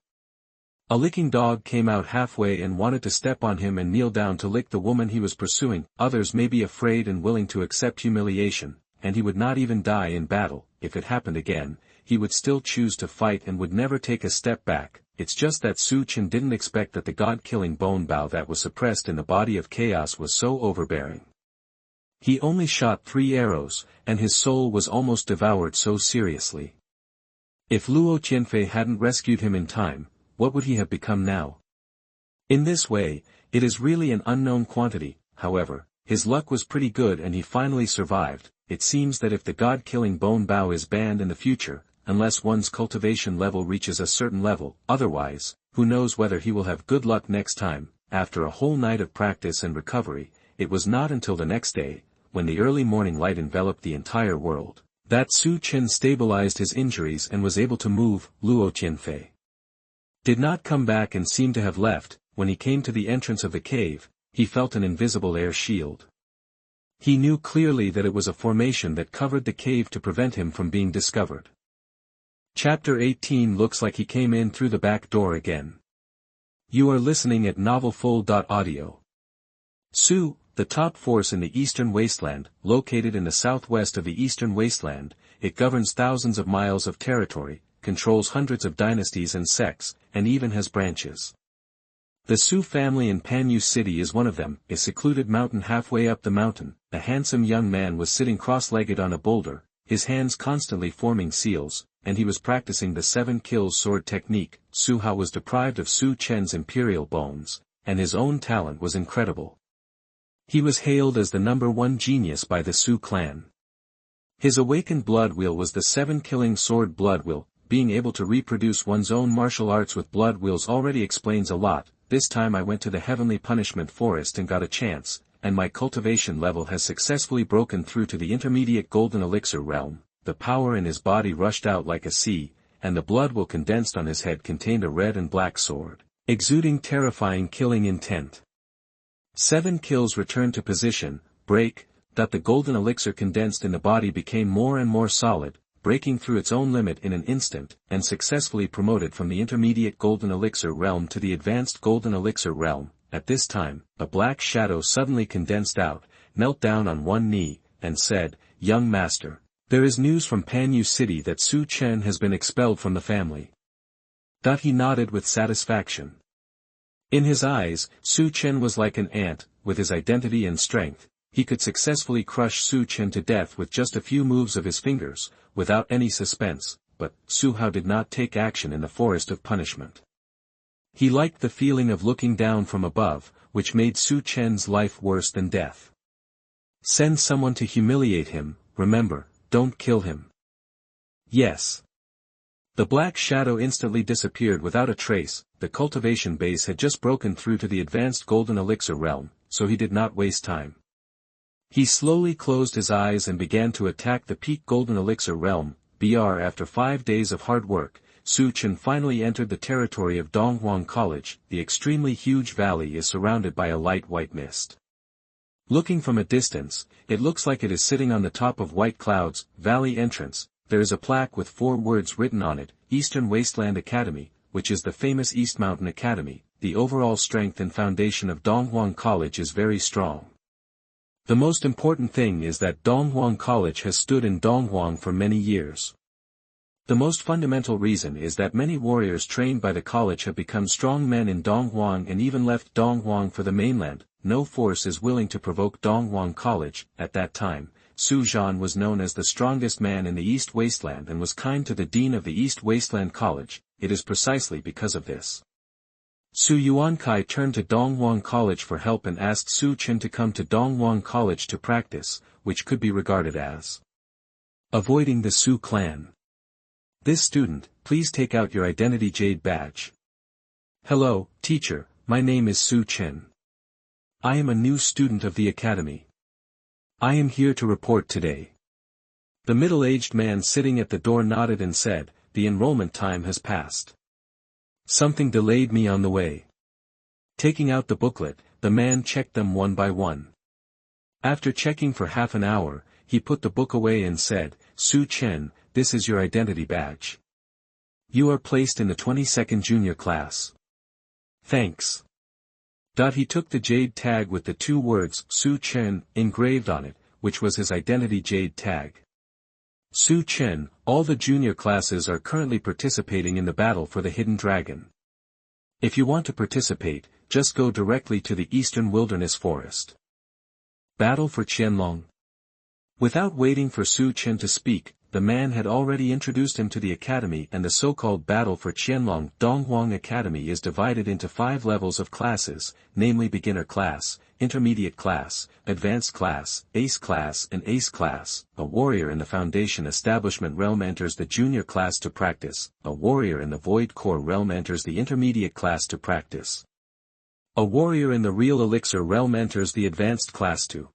A licking dog came out halfway and wanted to step on him and kneel down to lick the woman he was pursuing. Others may be afraid and willing to accept humiliation, and he would not even die in battle. If it happened again, he would still choose to fight and would never take a step back. It's just that Su Chen didn't expect that the god-killing bone bow that was suppressed in the body of chaos was so overbearing. He only shot 3 arrows, and his soul was almost devoured so seriously. If Luo Tianfei hadn't rescued him in time, what would he have become now? In this way, it is really an unknown quantity. However, his luck was pretty good and he finally survived. It seems that if the god-killing bone bow is banned in the future, unless one's cultivation level reaches a certain level, otherwise, who knows whether he will have good luck next time. After a whole night of practice and recovery, it was not until the next day, when the early morning light enveloped the entire world, that Su Chen stabilized his injuries and was able to move. Luo Tianfei did not come back and seemed to have left. When he came to the entrance of the cave, he felt an invisible air shield. He knew clearly that it was a formation that covered the cave to prevent him from being discovered. Chapter 18 looks like he came in through the back door again. You are listening at novelfull.audio. Su, the top force in the Eastern Wasteland, located in the southwest of the Eastern Wasteland, it governs thousands of miles of territory, controls hundreds of dynasties and sects, and even has branches. The Su family in Panyu City is one of them. A secluded mountain halfway up the mountain, a handsome young man was sitting cross-legged on a boulder, his hands constantly forming seals, and he was practicing the 7 kills sword technique. Su Hao was deprived of Su Chen's imperial bones, and his own talent was incredible. He was hailed as the #1 genius by the Su clan. His awakened blood wheel was the 7-killing sword blood wheel. Being able to reproduce one's own martial arts with blood wheels already explains a lot. This time I went to the heavenly punishment forest and got a chance, and my cultivation level has successfully broken through to the intermediate golden elixir realm. The power in his body rushed out like a sea, and the blood will condensed on his head contained a red and black sword, exuding terrifying killing intent. 7 kills returned to position, break, that the golden elixir condensed in the body became more and more solid, breaking through its own limit in an instant, and successfully promoted from the intermediate golden elixir realm to the advanced golden elixir realm. At this time, a black shadow suddenly condensed out, knelt down on one knee, and said, "Young master, there is news from Panyu City that Su Chen has been expelled from the family." He nodded with satisfaction. In his eyes, Su Chen was like an ant. With his identity and strength, he could successfully crush Su Chen to death with just a few moves of his fingers, without any suspense, but Su Hao did not take action in the forest of punishment. He liked the feeling of looking down from above, which made Su Chen's life worse than death. Send someone to humiliate him, remember, don't kill him. Yes. The black shadow instantly disappeared without a trace. The cultivation base had just broken through to the advanced golden elixir realm, so he did not waste time. He slowly closed his eyes and began to attack the peak golden elixir realm. After 5 days of hard work, Su Chen finally entered the territory of Donghuang College. The extremely huge valley is surrounded by a light white mist. Looking from a distance, it looks like it is sitting on the top of white clouds. Valley entrance, there is a plaque with 4 words written on it, Eastern Wasteland Academy, which is the famous East Mountain Academy. The overall strength and foundation of Donghuang College is very strong. The most important thing is that Donghuang College has stood in Donghuang for many years. The most fundamental reason is that many warriors trained by the college have become strong men in Donghuang and even left Donghuang for the mainland. No force is willing to provoke Donghuang College. At that time, Su Zhan was known as the strongest man in the East Wasteland and was kind to the dean of the East Wasteland College. It is precisely because of this. Su Yuankai turned to Donghuang College for help and asked Su Chen to come to Donghuang College to practice, which could be regarded as avoiding the Su clan. This student, please take out your identity jade badge. Hello, teacher, my name is Su Chen. I am a new student of the academy. I am here to report today. The middle-aged man sitting at the door nodded and said, the enrollment time has passed. Something delayed me on the way. Taking out the booklet, the man checked them one by one. After checking for half an hour, he put the book away and said, Su Chen, this is your identity badge. You are placed in the 22nd junior class. Thanks. He took the jade tag with the 2 words, Su Chen, engraved on it, which was his identity jade tag. Su Chen, all the junior classes are currently participating in the battle for the hidden dragon. If you want to participate, just go directly to the eastern wilderness forest. Battle for Qianlong. Without waiting for Su Chen to speak, the man had already introduced him to the academy and the so-called battle for Qianlong. Donghuang Academy is divided into 5 levels of classes, namely beginner class, intermediate class, advanced class, ace class and ace class. A warrior in the foundation establishment realm enters the junior class to practice. A warrior in the void core realm enters the intermediate class to practice. A warrior in the real elixir realm enters the advanced class to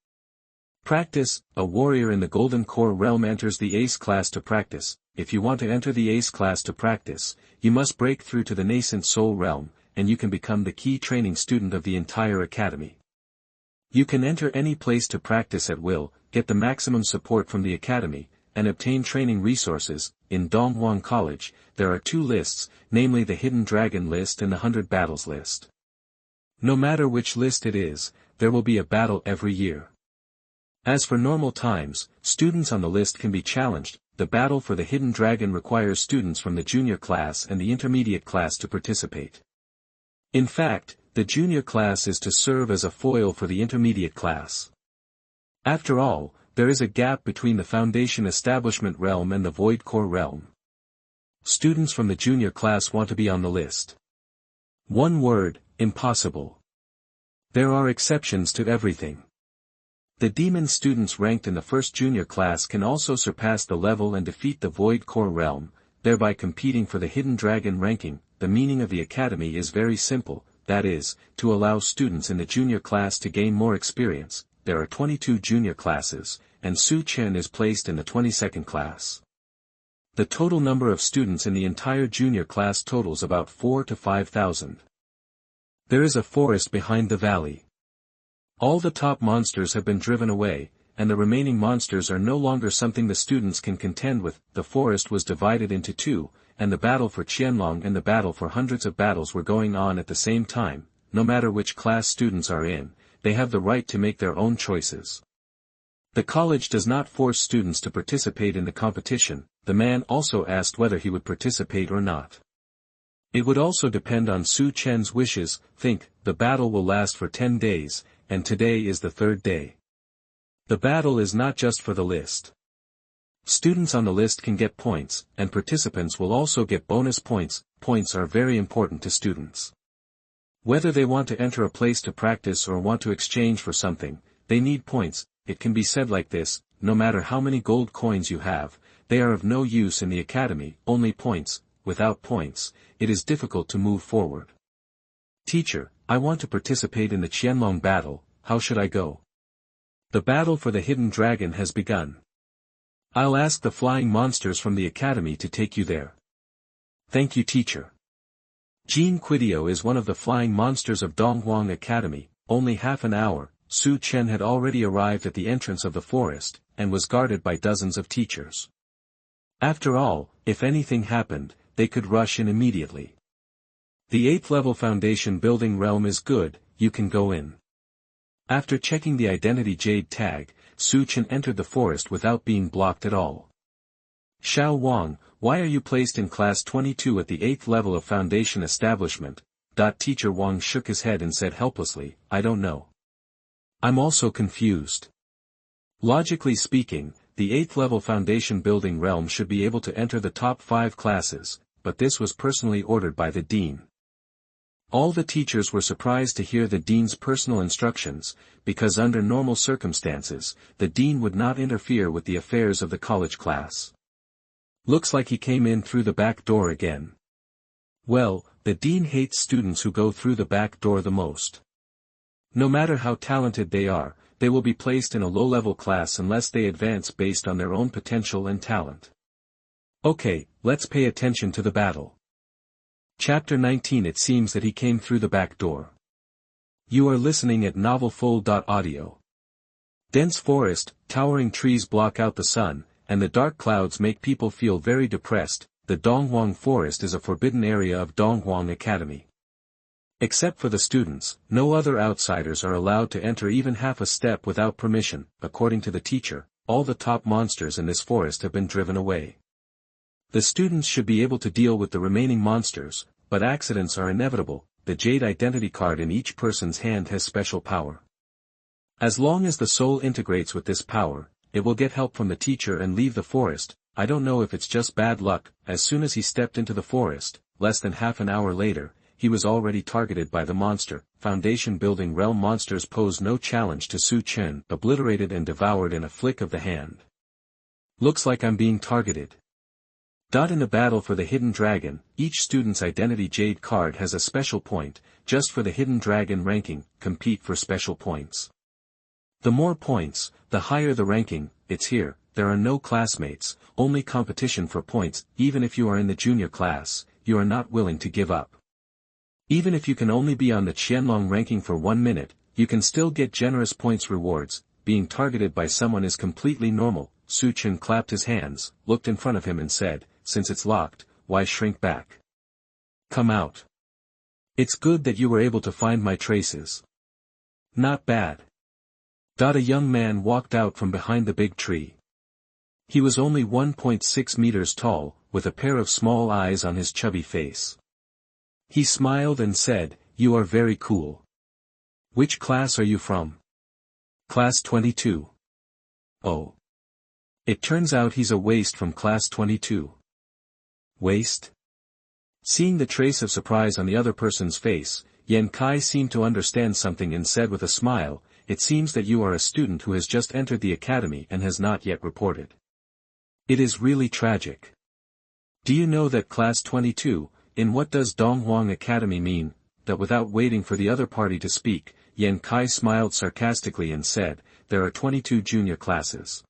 practice. A warrior in the golden core realm enters the ace class to practice. If you want to enter the ace class to practice, you must break through to the nascent soul realm, and you can become the key training student of the entire academy. You can enter any place to practice at will, get the maximum support from the academy, and obtain training resources. In Donghuang College, there are 2 lists, namely the Hidden Dragon list and the 100 Battles list. No matter which list it is, there will be a battle every year. As for normal times, students on the list can be challenged. The battle for the Hidden Dragon requires students from the junior class and the intermediate class to participate. In fact, the junior class is to serve as a foil for the intermediate class. After all, there is a gap between the foundation establishment realm and the void core realm. Students from the junior class want to be on the list. One word, impossible. There are exceptions to everything. The demon students ranked in the first junior class can also surpass the level and defeat the void core realm, thereby competing for the hidden dragon ranking. The meaning of the academy is very simple. that is, to allow students in the junior class to gain more experience. There are 22 junior classes, and Su Chen is placed in the 22nd class. The total number of students in the entire junior class totals about 4,000 to 5,000. There is a forest behind the valley. All the top monsters have been driven away, and the remaining monsters are no longer something the students can contend with. The forest was divided into two, and the battle for Qianlong and the battle for hundreds of battles were going on at the same time. No matter which class students are in, they have the right to make their own choices. The college does not force students to participate in the competition. The man also asked whether he would participate or not. It would also depend on Su Chen's wishes. Think, the battle will last for 10 days, and today is the third day. The battle is not just for the list. Students on the list can get points, and participants will also get bonus points. Points are very important to students. Whether they want to enter a place to practice or want to exchange for something, they need points. It can be said like this: no matter how many gold coins you have, they are of no use in the academy. Only points. Without points, it is difficult to move forward. Teacher, I want to participate in the Qianlong battle. How should I go? The battle for the hidden dragon has begun. I'll ask the flying monsters from the academy to take you there. Thank you, teacher. Jean Quidio is one of the flying monsters of Donghuang Academy. Only half an hour, Su Chen had already arrived at the entrance of the forest, and was guarded by dozens of teachers. After all, if anything happened, they could rush in immediately. The 8th level foundation building realm is good, you can go in. After checking the identity jade tag, Su Chen entered the forest without being blocked at all. Xiao Wang, why are you placed in class 22 at the 8th level of foundation establishment? Teacher Wang shook his head and said helplessly, I don't know. I'm also confused. Logically speaking, the 8th level foundation building realm should be able to enter the top 5 classes, but this was personally ordered by the dean. All the teachers were surprised to hear the dean's personal instructions, because under normal circumstances, the dean would not interfere with the affairs of the college class. Looks like he came in through the back door again. Well, the dean hates students who go through the back door the most. No matter how talented they are, they will be placed in a low-level class unless they advance based on their own potential and talent. Okay, let's pay attention to the battle. Chapter 19. It seems that he came through the back door. You are listening at novelfull.audio. Dense forest, towering trees block out the sun, and the dark clouds make people feel very depressed. The Donghuang Forest is a forbidden area of Donghuang Academy. Except for the students, no other outsiders are allowed to enter even half a step without permission. According to the teacher, all the top monsters in this forest have been driven away. The students should be able to deal with the remaining monsters, but accidents are inevitable. The jade identity card in each person's hand has special power. As long as the soul integrates with this power, it will get help from the teacher and leave the forest. I don't know if it's just bad luck. As soon as he stepped into the forest, less than half an hour later, he was already targeted by the monster. Foundation building realm monsters pose no challenge to Su Chen, obliterated and devoured in a flick of the hand. Looks like I'm being targeted. In the battle for the hidden dragon, each student's identity jade card has a special point. Just for the hidden dragon ranking, compete for special points. The more points, the higher the ranking. It's here, there are no classmates, only competition for points. Even if you are in the junior class, you are not willing to give up. Even if you can only be on the Qianlong ranking for 1 minute, you can still get generous points rewards. Being targeted by someone is completely normal. Su Chen clapped his hands, looked in front of him and said, since it's locked, why shrink back? Come out. It's good that you were able to find my traces. Not bad. A young man walked out from behind the big tree. He was only 1.6 meters tall, with a pair of small eyes on his chubby face. He smiled and said, you are very cool. Which class are you from? Class 22. Oh. It turns out he's a waste from class 22. Waste? Seeing the trace of surprise on the other person's face, Yan Kai seemed to understand something and said with a smile, it seems that you are a student who has just entered the academy and has not yet reported. It is really tragic. Do you know that class 22, in what does Donghuang Academy mean? that without waiting for the other party to speak, Yan Kai smiled sarcastically and said, "There are 22 junior classes.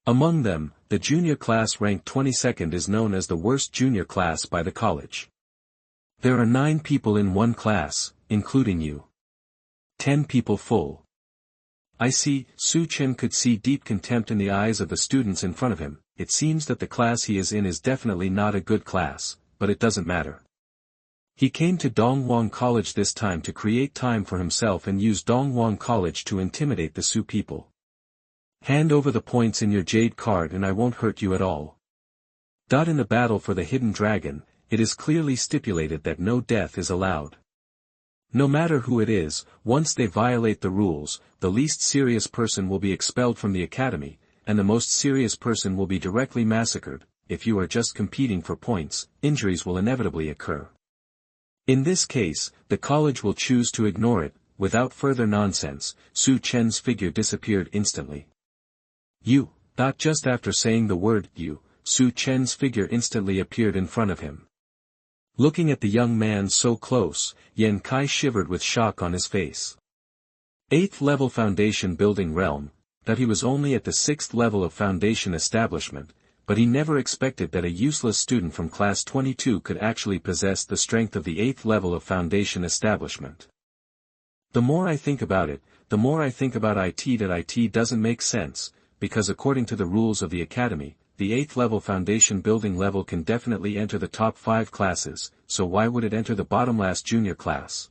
Among them, the junior class ranked 22nd is known as the worst junior class by the college. There are 9 people in one class, including you. 10 people full." I see. Su Chen could see deep contempt in the eyes of the students in front of him. It seems that the class he is in is definitely not a good class, but it doesn't matter. He came to Dongwang College this time to create time for himself and use Dongwang College to intimidate the Su people. "Hand over the points in your jade card and I won't hurt you at all." In the battle for the hidden dragon, it is clearly stipulated that no death is allowed. No matter who it is, once they violate the rules, the least serious person will be expelled from the academy, and the most serious person will be directly massacred. If you are just competing for points, injuries will inevitably occur. In this case, the college will choose to ignore it. Without further nonsense, Su Chen's figure disappeared instantly. "You." Just after saying the word "you," Su Chen's figure instantly appeared in front of him. Looking at the young man so close, Yan Kai shivered with shock on his face. 8th level foundation building realm, that he was only at the 6th level of foundation establishment, but he never expected that a useless student from class 22 could actually possess the strength of the 8th level of foundation establishment. The more I think about it, the more I think about it that it doesn't make sense, because according to the rules of the academy, the 8th level foundation building level can definitely enter the top 5 classes, so why would it enter the bottom last junior class?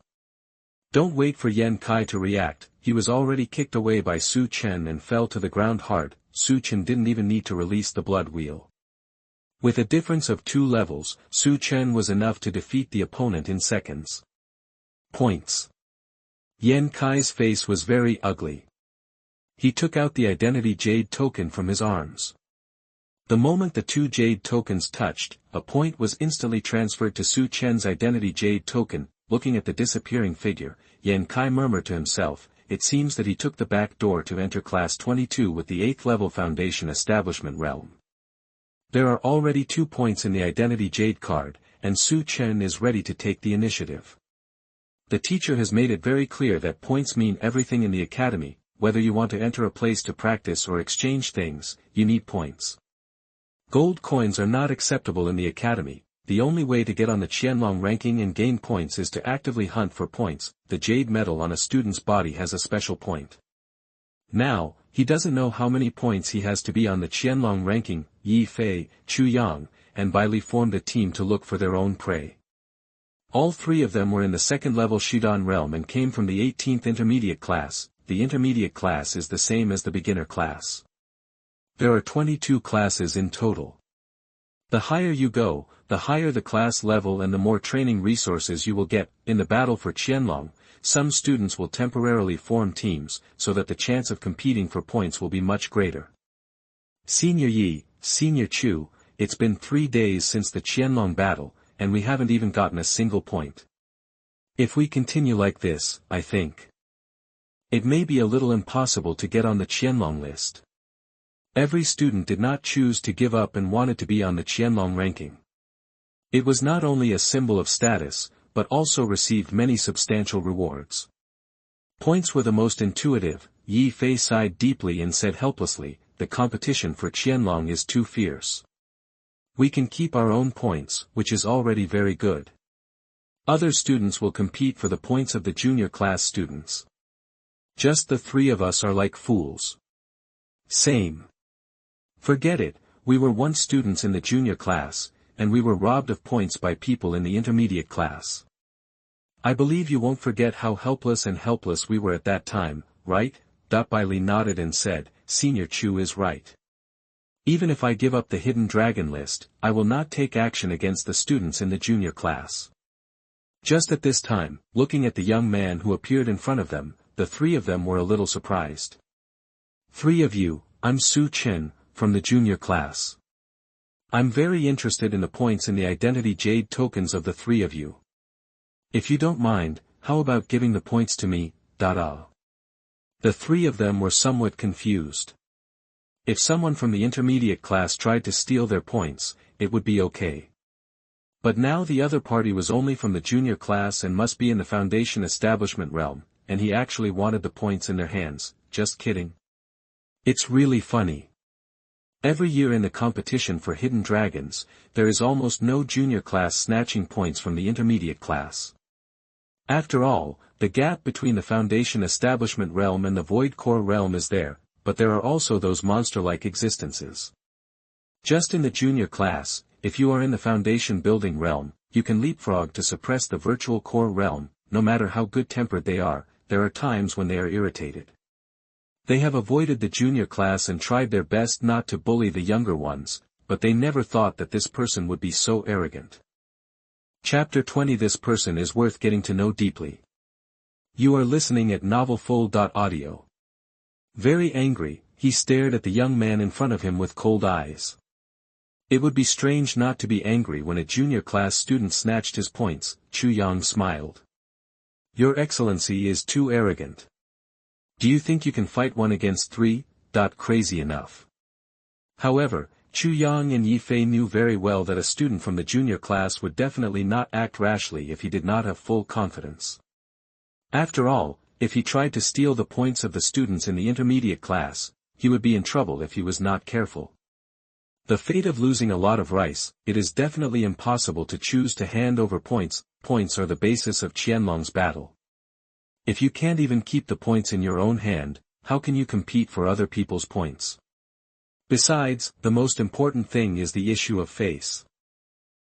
Don't wait for Yan Kai to react, he was already kicked away by Su Chen and fell to the ground hard. Su Chen didn't even need to release the blood wheel. With a difference of 2 levels, Su Chen was enough to defeat the opponent in seconds. Points. Yan Kai's face was very ugly. He took out the identity jade token from his arms. The moment the 2 jade tokens touched, a point was instantly transferred to Su Chen's identity jade token. Looking at the disappearing figure, Yan Kai murmured to himself, "It seems that he took the back door to enter class 22 with the 8th level foundation establishment realm." There are already 2 points in the identity jade card, and Su Chen is ready to take the initiative. The teacher has made it very clear that points mean everything in the academy. Whether you want to enter a place to practice or exchange things, you need points. Gold coins are not acceptable in the academy. The only way to get on the Qianlong ranking and gain points is to actively hunt for points. The jade metal on a student's body has a special point. Now, he doesn't know how many points he has to be on the Qianlong ranking. Yi Fei, Chu Yang, and Bai Li formed a team to look for their own prey. All 3 of them were in the 2nd level Shidan realm and came from the 18th intermediate class. The intermediate class is the same as the beginner class. There are 22 classes in total. The higher you go, the higher the class level and the more training resources you will get. In the battle for Qianlong, some students will temporarily form teams, so that the chance of competing for points will be much greater. Senior Yi, Senior Chu, it's been 3 days since the Qianlong battle, and we haven't even gotten a single point. If we continue like this, I think it may be a little impossible to get on the Qianlong list. Every student did not choose to give up and wanted to be on the Qianlong ranking. It was not only a symbol of status, but also received many substantial rewards. Points were the most intuitive. Yi Fei sighed deeply and said helplessly, "The competition for Qianlong is too fierce. We can keep our own points, which is already very good. Other students will compete for the points of the junior class students. Just the 3 of us are like fools." Same. Forget it, we were once students in the junior class, and we were robbed of points by people in the intermediate class. I believe you won't forget how helpless we were at that time, right? Bai Li nodded and said, "Senior Chu is right. Even if I give up the hidden dragon list, I will not take action against the students in the junior class." Just at this time, looking at the young man who appeared in front of them, the 3 of them were a little surprised. "3 of you, I'm Su Chen, from the junior class. I'm very interested in the points in the identity jade tokens of the 3 of you. If you don't mind, how about giving the points to me, The 3 of them were somewhat confused. If someone from the intermediate class tried to steal their points, it would be okay. But now the other party was only from the junior class and must be in the Foundation establishment realm, and he actually wanted the points in their hands. Just kidding. It's really funny. Every year in the competition for hidden dragons, there is almost no junior class snatching points from the intermediate class. After all, the gap between the Foundation establishment realm and the Void Core realm is there, but there are also those monster-like existences. Just in the junior class, if you are in the Foundation building realm, you can leapfrog to suppress the Virtual Core realm. No matter how good-tempered they are, there are times when they are irritated. They have avoided the junior class and tried their best not to bully the younger ones, but they never thought that this person would be so arrogant. Chapter 20. This person is worth getting to know deeply. You are listening at novelfull.audio. Very angry, he stared at the young man in front of him with cold eyes. It would be strange not to be angry when a junior class student snatched his points. Chu Yang smiled. Your Excellency is too arrogant. Do you think you can fight 1 against 3? Crazy enough. However, Chu Yang and Yi Fei knew very well that a student from the junior class would definitely not act rashly if he did not have full confidence. After all, if he tried to steal the points of the students in the intermediate class, he would be in trouble if he was not careful. The fate of losing a lot of rice. It is definitely impossible to choose to hand over points. Points are the basis of Qianlong's battle. If you can't even keep the points in your own hand, how can you compete for other people's points? Besides, the most important thing is the issue of face.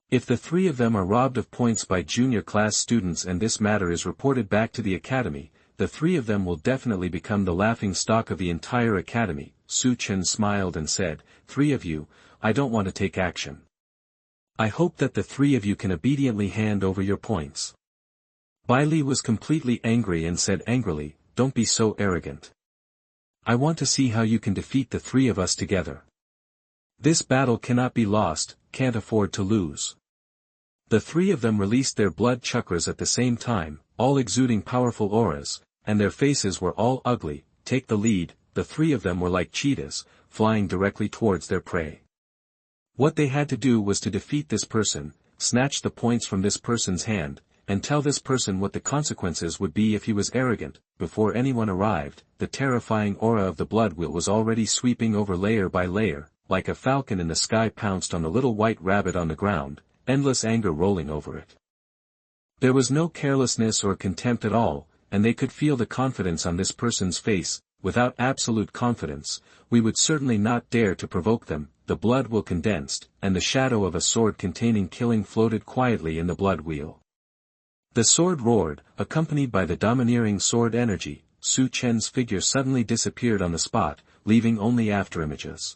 If the 3 of them are robbed of points by junior class students and this matter is reported back to the academy, the 3 of them will definitely become the laughing stock of the entire academy. Su Chen smiled and said, 3 of you, I don't want to take action. I hope that the 3 of you can obediently hand over your points. Bai Li was completely angry and said angrily, don't be so arrogant. I want to see how you can defeat the 3 of us together. This battle cannot be lost, can't afford to lose. The 3 of them released their blood chakras at the same time, all exuding powerful auras, and their faces were all ugly. Take the lead. The 3 of them were like cheetahs, flying directly towards their prey. What they had to do was to defeat this person, snatch the points from this person's hand, and tell this person what the consequences would be if he was arrogant. Before anyone arrived, the terrifying aura of the blood wheel was already sweeping over layer by layer, like a falcon in the sky pounced on the little white rabbit on the ground, endless anger rolling over it. There was no carelessness or contempt at all, and they could feel the confidence on this person's face. Without absolute confidence, we would certainly not dare to provoke them. The blood wheel condensed, and the shadow of a sword containing killing floated quietly in the blood wheel. The sword roared, accompanied by the domineering sword energy. Su Chen's figure suddenly disappeared on the spot, leaving only afterimages.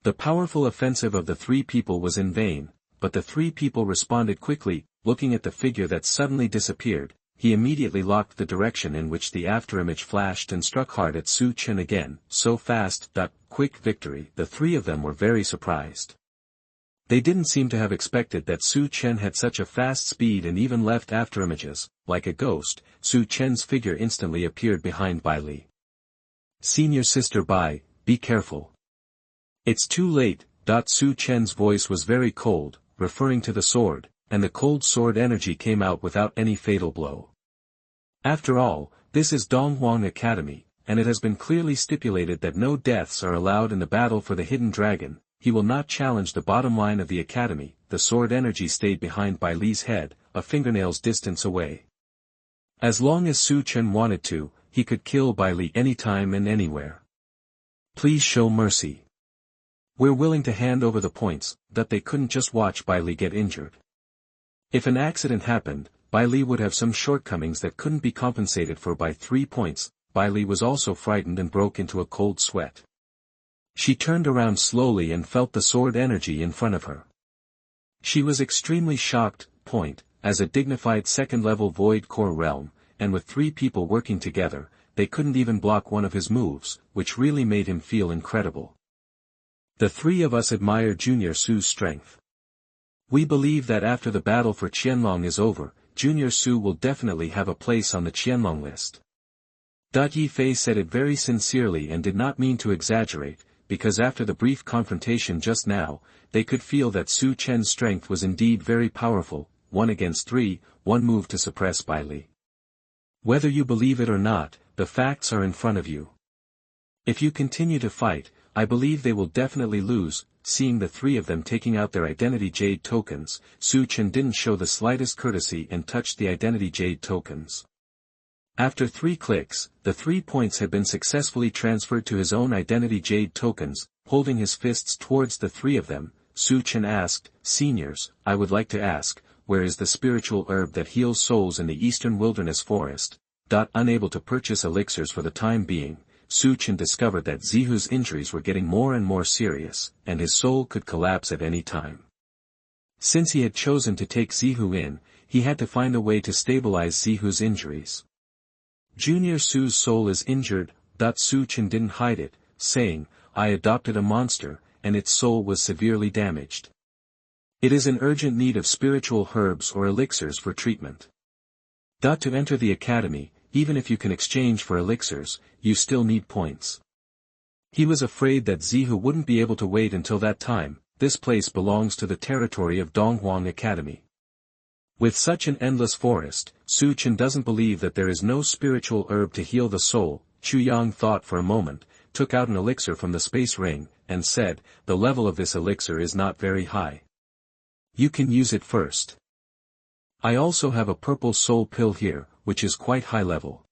The powerful offensive of the 3 people was in vain, but the 3 people responded quickly. Looking at the figure that suddenly disappeared, he immediately locked the direction in which the afterimage flashed and struck hard at Su Chen again. So fast. Quick victory. The 3 of them were very surprised. They didn't seem to have expected that Su Chen had such a fast speed and even left afterimages. Like a ghost, Su Chen's figure instantly appeared behind Bai Li. Senior sister Bai, be careful. It's too late. Su Chen's voice was very cold, referring to the sword, and the cold sword energy came out without any fatal blow. After all, this is Donghuang Academy, and it has been clearly stipulated that no deaths are allowed in the battle for the hidden dragon. He will not challenge the bottom line of the academy. The sword energy stayed behind Bai Li's head, a fingernail's distance away. As long as Su Chen wanted to, he could kill Bai Li anytime and anywhere. Please show mercy. We're willing to hand over the points. That they couldn't just watch Bai Li get injured. If an accident happened, Bai Li would have some shortcomings that couldn't be compensated for by 3 points. Bai Li was also frightened and broke into a cold sweat. She turned around slowly and felt the sword energy in front of her. She was extremely shocked. As a dignified second-level Void Core realm, and with 3 people working together, they couldn't even block one of his moves, which really made him feel incredible. The 3 of us admire Junior Su's strength. We believe that after the battle for Qianlong is over, Junior Su will definitely have a place on the Qianlong list. Yi Fei said it very sincerely and did not mean to exaggerate. because after the brief confrontation just now, they could feel that Su Chen's strength was indeed very powerful, 1 against 3, one move to suppress Bai Li. Whether you believe it or not, the facts are in front of you. If you continue to fight, I believe they will definitely lose. Seeing the 3 of them taking out their identity jade tokens, Su Chen didn't show the slightest courtesy and touched the identity jade tokens. After 3 clicks, the 3 points had been successfully transferred to his own identity jade tokens. Holding his fists towards the 3 of them, Su Chen asked, "Seniors, I would like to ask, where is the spiritual herb that heals souls in the eastern wilderness forest?" Unable to purchase elixirs for the time being, Su Chen discovered that Zihu's injuries were getting more and more serious, and his soul could collapse at any time. Since he had chosen to take Zihu in, he had to find a way to stabilize Zihu's injuries. Junior Su's soul is injured. Su Chen didn't hide it, saying, "I adopted a monster, and its soul was severely damaged. It is in urgent need of spiritual herbs or elixirs for treatment. To enter the academy, even if you can exchange for elixirs, you still need points." He was afraid that Zihu wouldn't be able to wait until that time. This place belongs to the territory of Donghuang Academy. With such an endless forest, Su Chen doesn't believe that there is no spiritual herb to heal the soul. Chu Yang thought for a moment, took out an elixir from the space ring, and said, "The level of this elixir is not very high. You can use it first. I also have a purple soul pill here, which is quite high level."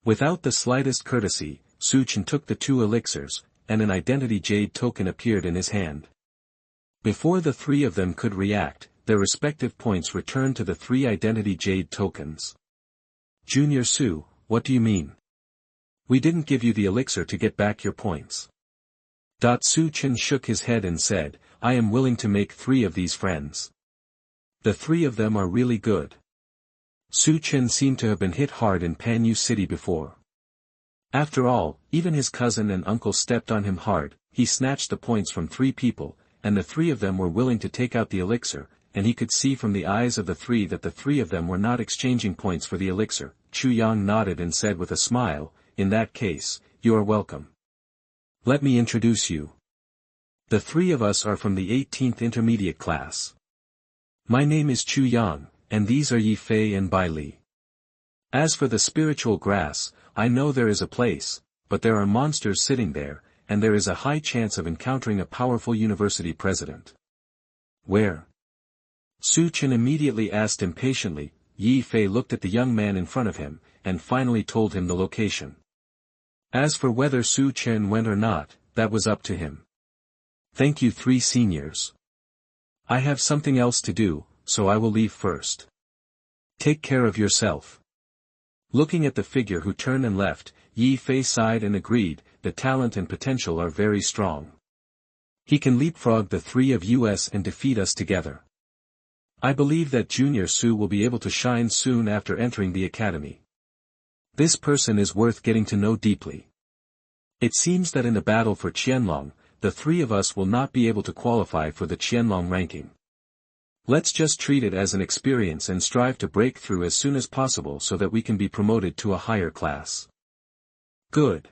Without the slightest courtesy, Su Chen took the 2 elixirs, and an identity jade token appeared in his hand. Before the 3 of them could react, their respective points returned to the 3 identity jade tokens. "Junior Su, what do you mean? We didn't give you the elixir to get back your points." Su Chen shook his head and said, "I am willing to make 3 of these friends. The 3 of them are really good." Su Chen seemed to have been hit hard in Panyu City before. After all, even his cousin and uncle stepped on him hard. He snatched the points from 3 people, and the 3 of them were willing to take out the elixir, and he could see from the eyes of the 3 that the 3 of them were not exchanging points for the elixir. Chu Yang nodded and said with a smile, "In that case, you are welcome. Let me introduce you. The 3 of us are from the 18th intermediate class. My name is Chu Yang, and these are Yi Fei and Bai Li. As for the spiritual grass, I know there is a place, but there are monsters sitting there, and there is a high chance of encountering a powerful university president." "Where?" Su Chen immediately asked impatiently. Yi Fei looked at the young man in front of him, and finally told him the location. As for whether Su Chen went or not, that was up to him. "Thank you 3 seniors. I have something else to do, so I will leave first. Take care of yourself." Looking at the figure who turned and left, Yi Fei sighed and agreed, "The talent and potential are very strong. He can leapfrog the 3 of us and defeat us together. I believe that Junior Su will be able to shine soon after entering the academy. This person is worth getting to know deeply. It seems that in the battle for Qianlong, the 3 of us will not be able to qualify for the Qianlong ranking. Let's just treat it as an experience and strive to break through as soon as possible so that we can be promoted to a higher class." "Good.